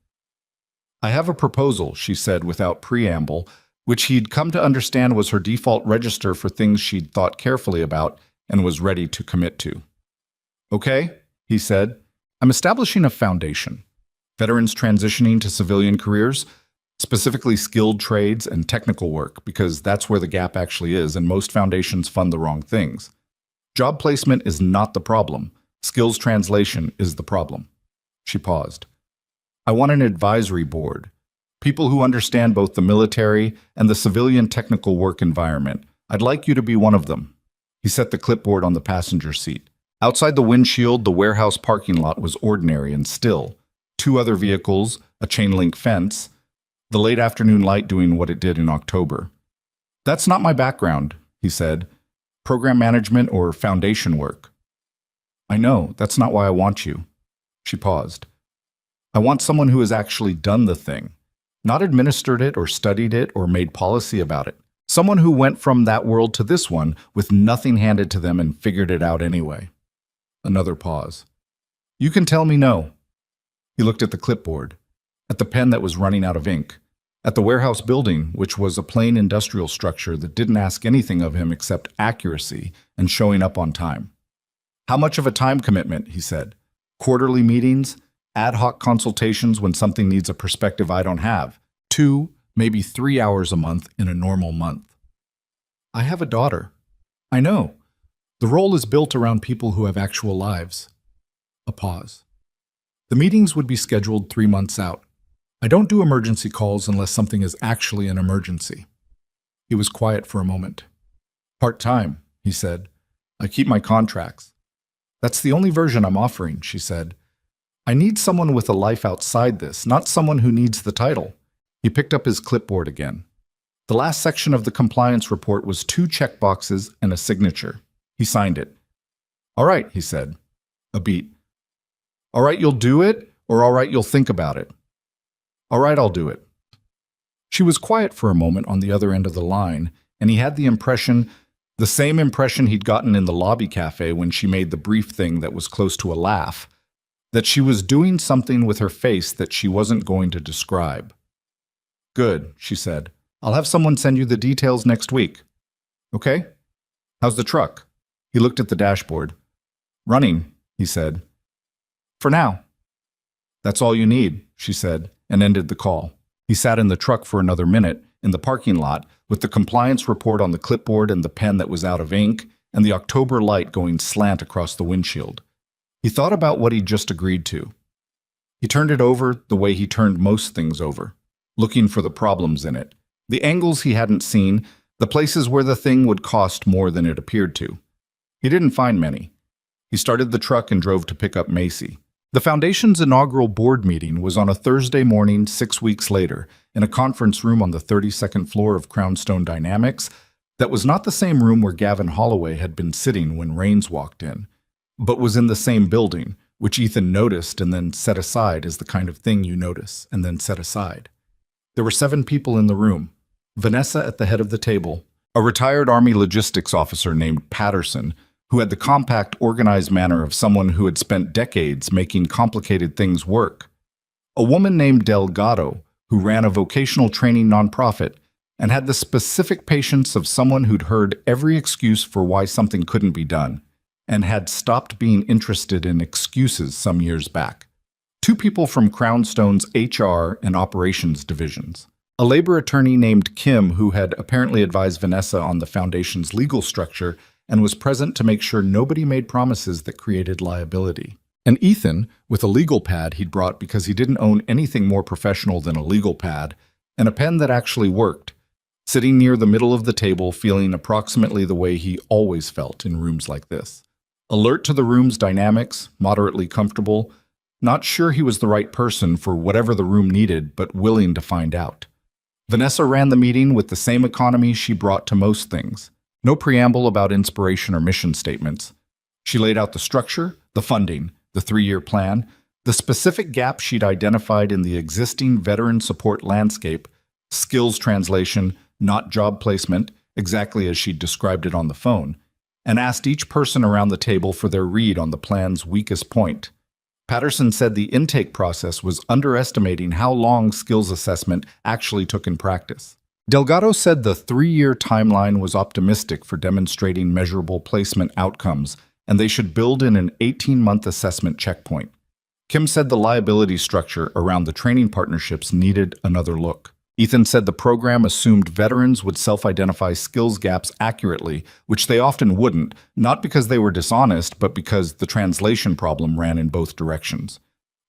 I have a proposal, she said without preamble, which he'd come to understand was her default register for things she'd thought carefully about and was ready to commit to. Okay, he said, I'm establishing a foundation. Veterans transitioning to civilian careers, specifically skilled trades and technical work, because that's where the gap actually is, and most foundations fund the wrong things. Job placement is not the problem. Skills translation is the problem. She paused. I want an advisory board. People who understand both the military and the civilian technical work environment. I'd like you to be one of them. He set the clipboard on the passenger seat. Outside the windshield, the warehouse parking lot was ordinary and still. 2 other vehicles, a chain-link fence, the late afternoon light doing what it did in October. That's not my background, he said. Program management or foundation work. I know, that's not why I want you. She paused. I want someone who has actually done the thing, not administered it or studied it or made policy about it. Someone who went from that world to this one with nothing handed to them and figured it out anyway. Another pause. You can tell me no. He looked at the clipboard, at the pen that was running out of ink, at the warehouse building, which was a plain industrial structure that didn't ask anything of him except accuracy and showing up on time. How much of a time commitment, he said. Quarterly meetings, ad hoc consultations when something needs a perspective I don't have. 2, maybe 3 hours a month in a normal month. I have a daughter. I know. The role is built around people who have actual lives. A pause. The meetings would be scheduled 3 months out. I don't do emergency calls unless something is actually an emergency. He was quiet for a moment. Part-time, he said. I keep my contracts. That's the only version I'm offering, she said. I need someone with a life outside this, not someone who needs the title. He picked up his clipboard again. The last section of the compliance report was 2 checkboxes and a signature. He signed it. All right, he said. A beat. All right, you'll do it, or all right, you'll think about it. All right, I'll do it. She was quiet for a moment on the other end of the line, and he had the same impression he'd gotten in the lobby cafe when she made the brief thing that was close to a laugh, that she was doing something with her face that she wasn't going to describe. Good, she said. I'll have someone send you the details next week. Okay? How's the truck? He looked at the dashboard. Running, he said. For now. That's all you need, she said, and ended the call. He sat in the truck for another minute, in the parking lot, with the compliance report on the clipboard and the pen that was out of ink, and the October light going slant across the windshield. He thought about what he'd just agreed to. He turned it over the way he turned most things over, looking for the problems in it, the angles he hadn't seen, the places where the thing would cost more than it appeared to. He didn't find many. He started the truck and drove to pick up Macy. The Foundation's inaugural board meeting was on a Thursday morning 6 weeks later, in a conference room on the 32nd floor of Crownstone Dynamics that was not the same room where Gavin Holloway had been sitting when Rains walked in, but was in the same building, which Ethan noticed and then set aside as the kind of thing you notice and then set aside. There were 7 people in the room. Vanessa at the head of the table, a retired Army logistics officer named Patterson, who had the compact, organized manner of someone who had spent decades making complicated things work. A woman named Delgado, who ran a vocational training nonprofit and had the specific patience of someone who'd heard every excuse for why something couldn't be done and had stopped being interested in excuses some years back. 2 people from Crownstone's HR and operations divisions. A labor attorney named Kim, who had apparently advised Vanessa on the Foundation's legal structure and was present to make sure nobody made promises that created liability. And Ethan, with a legal pad he'd brought because he didn't own anything more professional than a legal pad, and a pen that actually worked, sitting near the middle of the table feeling approximately the way he always felt in rooms like this. Alert to the room's dynamics, moderately comfortable, not sure he was the right person for whatever the room needed, but willing to find out. Vanessa ran the meeting with the same economy she brought to most things. No preamble about inspiration or mission statements. She laid out the structure, the funding, the 3-year plan, the specific gaps she'd identified in the existing veteran support landscape, skills translation, not job placement, exactly as she'd described it on the phone, and asked each person around the table for their read on the plan's weakest point. Patterson said the intake process was underestimating how long skills assessment actually took in practice. Delgado said the 3-year timeline was optimistic for demonstrating measurable placement outcomes, and they should build in an 18-month assessment checkpoint. Kim said the liability structure around the training partnerships needed another look. Ethan said the program assumed veterans would self-identify skills gaps accurately, which they often wouldn't, not because they were dishonest, but because the translation problem ran in both directions.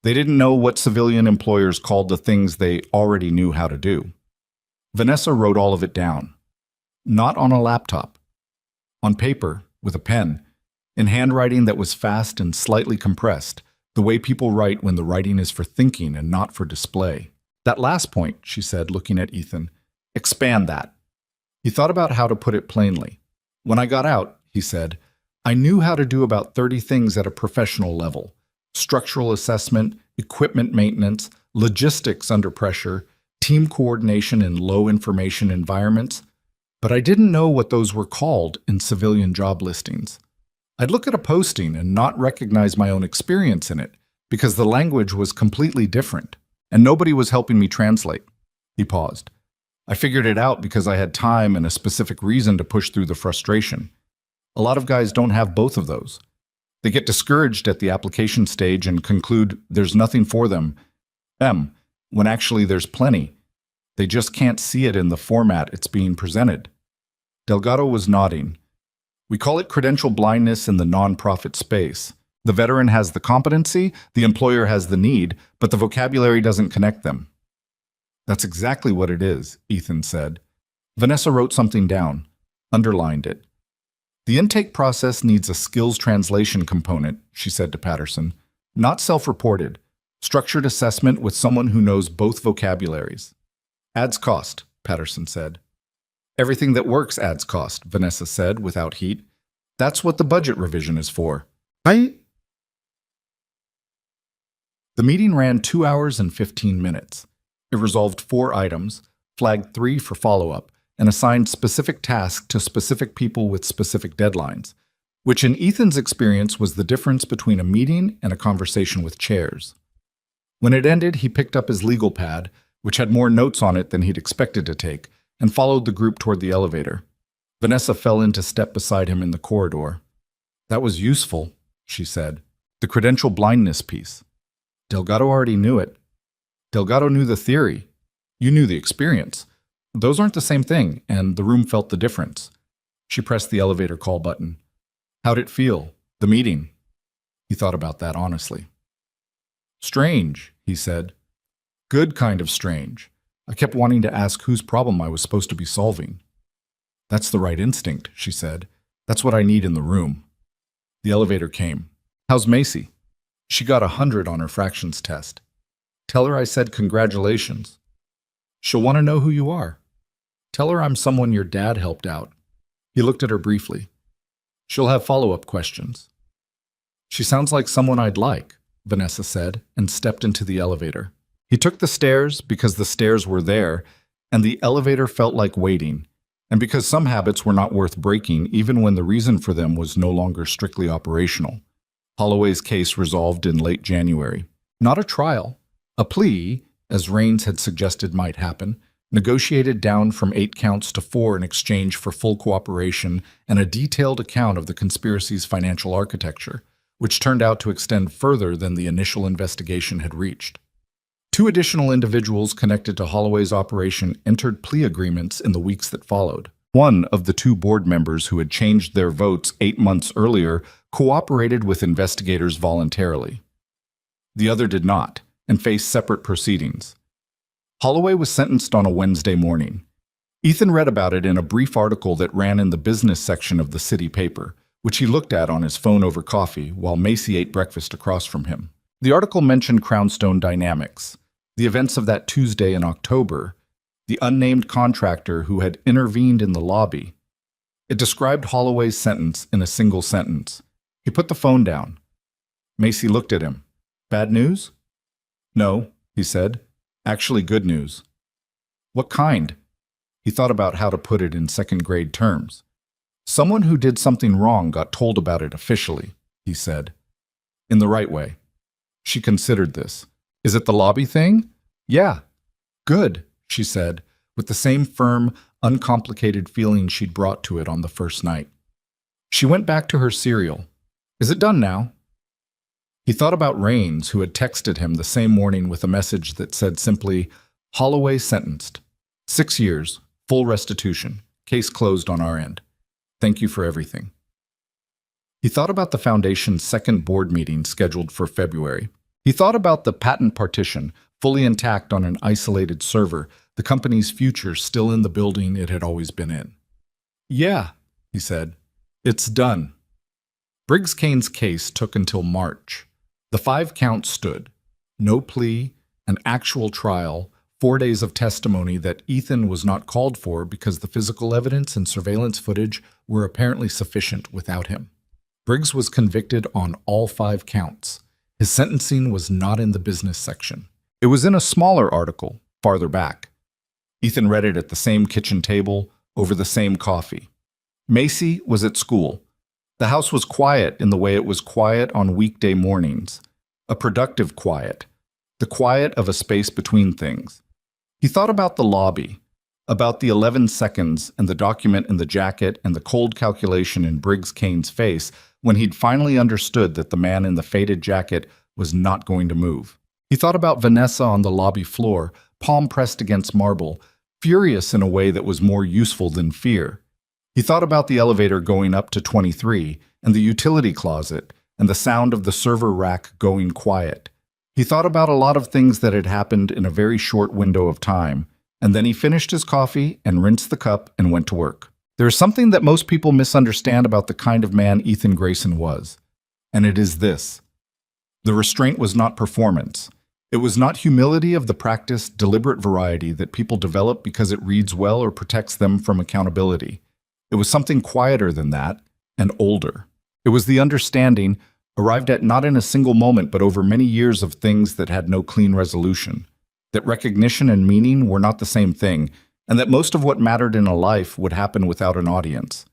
They didn't know what civilian employers called the things they already knew how to do. Vanessa wrote all of it down. Not on a laptop. On paper, with a pen, in handwriting that was fast and slightly compressed, the way people write when the writing is for thinking and not for display. That last point, she said, looking at Ethan, expand that. He thought about how to put it plainly. When I got out, he said, I knew how to do about 30 things at a professional level. Structural assessment, equipment maintenance, logistics under pressure, team coordination in low information environments, but I didn't know what those were called in civilian job listings. I'd look at a posting and not recognize my own experience in it because the language was completely different, and nobody was helping me translate. He paused. I figured it out because I had time and a specific reason to push through the frustration. A lot of guys don't have both of those. They get discouraged at the application stage and conclude there's nothing for them, when actually there's plenty. They just can't see it in the format it's being presented. Delgado was nodding. We call it credential blindness in the nonprofit space. The veteran has the competency, the employer has the need, but the vocabulary doesn't connect them. That's exactly what it is, Ethan said. Vanessa wrote something down, underlined it. The intake process needs a skills translation component, she said to Patterson. Not self-reported. Structured assessment with someone who knows both vocabularies. Adds cost, Patterson said. Everything that works adds cost, Vanessa said without heat. That's what the budget revision is for. The meeting ran 2 hours and 15 minutes. It resolved 4 items, flagged 3 for follow-up, and assigned specific tasks to specific people with specific deadlines, which in Ethan's experience was the difference between a meeting and a conversation with chairs. When it ended, he picked up his legal pad, which had more notes on it than he'd expected to take, and followed the group toward the elevator. Vanessa fell into step beside him in the corridor. That was useful, she said. The credential blindness piece. Delgado already knew it. Delgado knew the theory. You knew the experience. Those aren't the same thing, and the room felt the difference. She pressed the elevator call button. How'd it feel? The meeting? He thought about that honestly. Strange, he said. Good kind of strange. I kept wanting to ask whose problem I was supposed to be solving. That's the right instinct, she said. That's what I need in the room. The elevator came. How's Macy? She got 100 on her fractions test. Tell her I said congratulations. She'll want to know who you are. Tell her I'm someone your dad helped out. He looked at her briefly. She'll have follow-up questions. She sounds like someone I'd like, Vanessa said, and stepped into the elevator. He took the stairs because the stairs were there, and the elevator felt like waiting, and because some habits were not worth breaking even when the reason for them was no longer strictly operational. Holloway's case resolved in late January. Not a trial. A plea, as Raines had suggested might happen, negotiated down from 8 counts to 4 in exchange for full cooperation and a detailed account of the conspiracy's financial architecture, which turned out to extend further than the initial investigation had reached. 2 additional individuals connected to Holloway's operation entered plea agreements in the weeks that followed. One of the 2 board members who had changed their votes 8 months earlier cooperated with investigators voluntarily. The other did not, and faced separate proceedings. Holloway was sentenced on a Wednesday morning. Ethan read about it in a brief article that ran in the business section of the city paper, which he looked at on his phone over coffee while Macy ate breakfast across from him. The article mentioned Crownstone Dynamics, the events of that Tuesday in October, the unnamed contractor who had intervened in the lobby. It described Holloway's sentence in a single sentence. He put the phone down. Macy looked at him. Bad news? No, he said. Actually good news. What kind? He thought about how to put it in second-grade terms. Someone who did something wrong got told about it officially, he said. In the right way. She considered this. Is it the lobby thing? Yeah. Good, she said, with the same firm, uncomplicated feeling she'd brought to it on the first night. She went back to her cereal. Is it done now? He thought about Raines, who had texted him the same morning with a message that said simply, Holloway sentenced. 6 years, full restitution, case closed on our end. Thank you for everything. He thought about the Foundation's second board meeting scheduled for February. He thought about the patent partition, fully intact on an isolated server, the company's future still in the building it had always been in. Yeah, he said. It's done. Briggs Kane's case took until March. The 5 counts stood. No plea, an actual trial, 4 days of testimony that Ethan was not called for because the physical evidence and surveillance footage were apparently sufficient without him. Briggs was convicted on all 5 counts. His sentencing was not in the business section. It was in a smaller article, farther back. Ethan read it at the same kitchen table, over the same coffee. Macy was at school. The house was quiet in the way it was quiet on weekday mornings. A productive quiet. The quiet of a space between things. He thought about the lobby, about the 11 seconds and the document in the jacket and the cold calculation in Briggs Kane's face when he'd finally understood that the man in the faded jacket was not going to move. He thought about Vanessa on the lobby floor, palm pressed against marble, furious in a way that was more useful than fear. He thought about the elevator going up to 23 and the utility closet and the sound of the server rack going quiet. He thought about a lot of things that had happened in a very short window of time, and then he finished his coffee and rinsed the cup and went to work. There is something that most people misunderstand about the kind of man Ethan Grayson was, and it is this. The restraint was not performance. It was not humility of the practiced, deliberate variety that people develop because it reads well or protects them from accountability. It was something quieter than that, and older. It was the understanding, arrived at not in a single moment but over many years of things that had no clean resolution, that recognition and meaning were not the same thing, and that most of what mattered in a life would happen without an audience.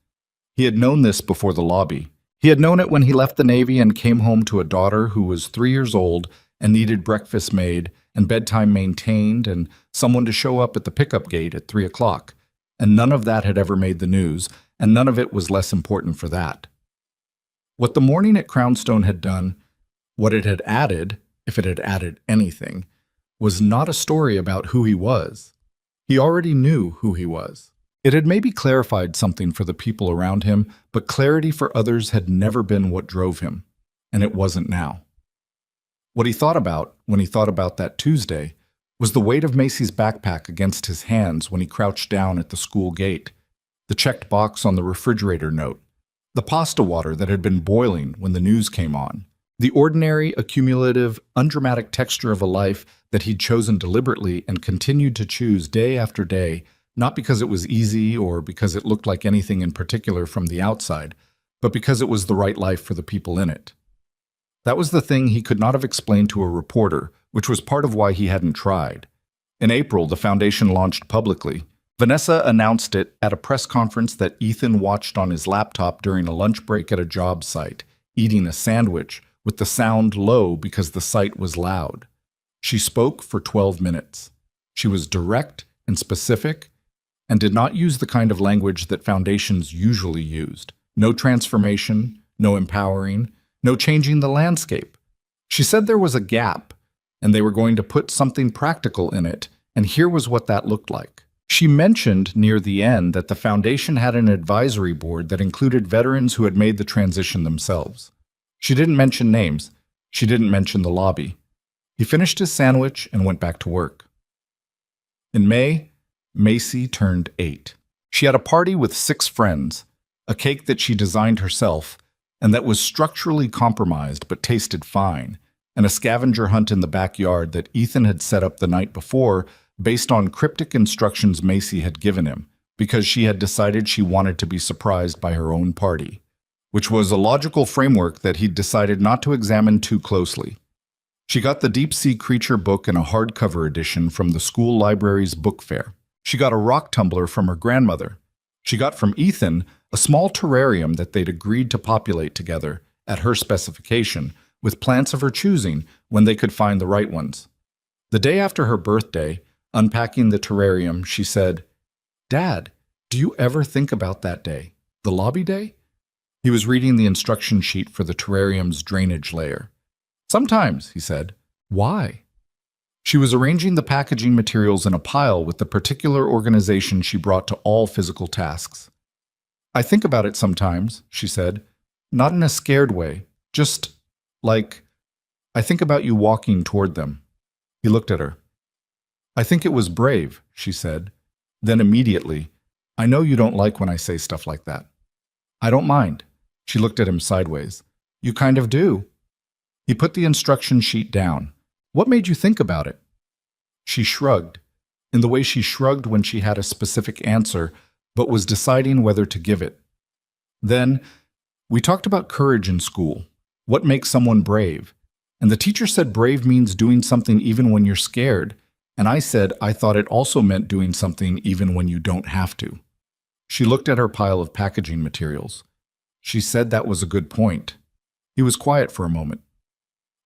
He had known this before the lobby. He had known it when he left the Navy and came home to a daughter who was 3 years old and needed breakfast made and bedtime maintained and someone to show up at the pickup gate at 3 o'clock. And none of that had ever made the news, and none of it was less important for that. What the morning at Crownstone had done, what it had added, if it had added anything, was not a story about who he was. He already knew who he was. It had maybe clarified something for the people around him, but clarity for others had never been what drove him, and it wasn't now. What he thought about when he thought about that Tuesday was the weight of Macy's backpack against his hands when he crouched down at the school gate, the checked box on the refrigerator note, the pasta water that had been boiling when the news came on, the ordinary, accumulative, undramatic texture of a life that he'd chosen deliberately and continued to choose day after day, not because it was easy or because it looked like anything in particular from the outside, but because it was the right life for the people in it. That was the thing he could not have explained to a reporter, which was part of why he hadn't tried. In April, the foundation launched publicly. Vanessa announced it at a press conference that Ethan watched on his laptop during a lunch break at a job site, eating a sandwich, with the sound low because the site was loud. She spoke for 12 minutes. She was direct and specific, and did not use the kind of language that foundations usually used. No transformation, no empowering, no changing the landscape. She said there was a gap, and they were going to put something practical in it, and here was what that looked like. She mentioned near the end that the foundation had an advisory board that included veterans who had made the transition themselves. She didn't mention names. She didn't mention the lobby. He finished his sandwich and went back to work. In May, Macy turned 8. She had a party with 6 friends, a cake that she designed herself, and that was structurally compromised but tasted fine, and a scavenger hunt in the backyard that Ethan had set up the night before based on cryptic instructions Macy had given him, because she had decided she wanted to be surprised by her own party, which was a logical framework that he'd decided not to examine too closely. She got the deep-sea creature book in a hardcover edition from the school library's book fair. She got a rock tumbler from her grandmother. She got from Ethan a small terrarium that they'd agreed to populate together, at her specification, with plants of her choosing when they could find the right ones. The day after her birthday, unpacking the terrarium, she said, "Dad, do you ever think about that day, the lobby day?" He was reading the instruction sheet for the terrarium's drainage layer. "Sometimes," he said. "Why?" She was arranging the packaging materials in a pile with the particular organization she brought to all physical tasks. "I think about it sometimes," she said, "not in a scared way, just like, I think about you walking toward them." He looked at her. "I think it was brave," she said. Then immediately, "I know you don't like when I say stuff like that." "I don't mind." She looked at him sideways. "You kind of do." He put the instruction sheet down. "What made you think about it?" She shrugged, in the way she shrugged when she had a specific answer, but was deciding whether to give it. Then, "We talked about courage in school. What makes someone brave? And the teacher said brave means doing something even when you're scared. And I said I thought it also meant doing something even when you don't have to." She looked at her pile of packaging materials. She said that was a good point. He was quiet for a moment.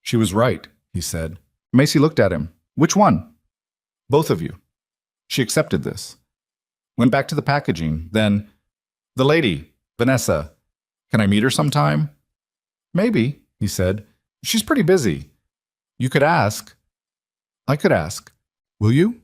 "She was right," he said. Macy looked at him. "Which one?" "Both of you." She accepted this. Went back to the packaging. Then, "The lady, Vanessa. Can I meet her sometime?" "Maybe," he said. "She's pretty busy." "You could ask." "I could ask." "Will you?"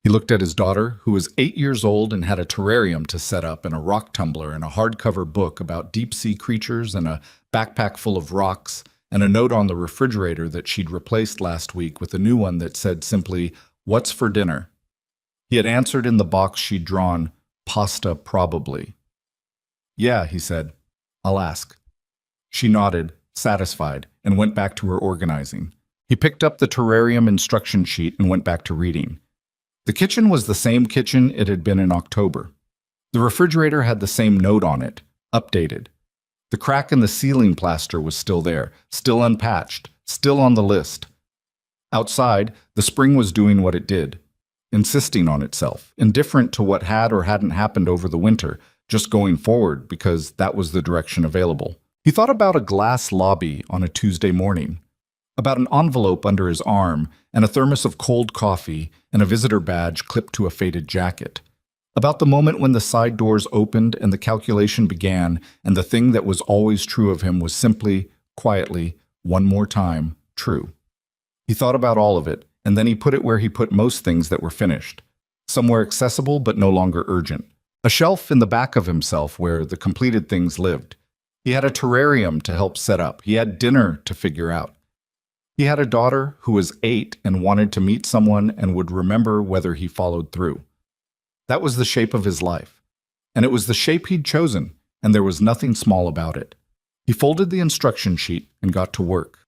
He looked at his daughter, who was 8 years old and had a terrarium to set up and a rock tumbler and a hardcover book about deep-sea creatures and a backpack full of rocks and a note on the refrigerator that she'd replaced last week with a new one that said simply, "What's for dinner?" He had answered in the box she'd drawn, "Pasta, probably." "Yeah," he said. "I'll ask." She nodded, satisfied, and went back to her organizing. He picked up the terrarium instruction sheet and went back to reading. The kitchen was the same kitchen it had been in October. The refrigerator had the same note on it, updated. The crack in the ceiling plaster was still there, still unpatched, still on the list. Outside, the spring was doing what it did, insisting on itself, indifferent to what had or hadn't happened over the winter, just going forward because that was the direction available. He thought about a glass lobby on a Tuesday morning, about an envelope under his arm and a thermos of cold coffee and a visitor badge clipped to a faded jacket, about the moment when the side doors opened and the calculation began and the thing that was always true of him was simply, quietly, one more time, true. He thought about all of it, and then he put it where he put most things that were finished, somewhere accessible but no longer urgent. A shelf in the back of himself where the completed things lived. He had a terrarium to help set up. He had dinner to figure out. He had a daughter who was 8 and wanted to meet someone and would remember whether he followed through. That was the shape of his life. And it was the shape he'd chosen, and there was nothing small about it. He folded the instruction sheet and got to work.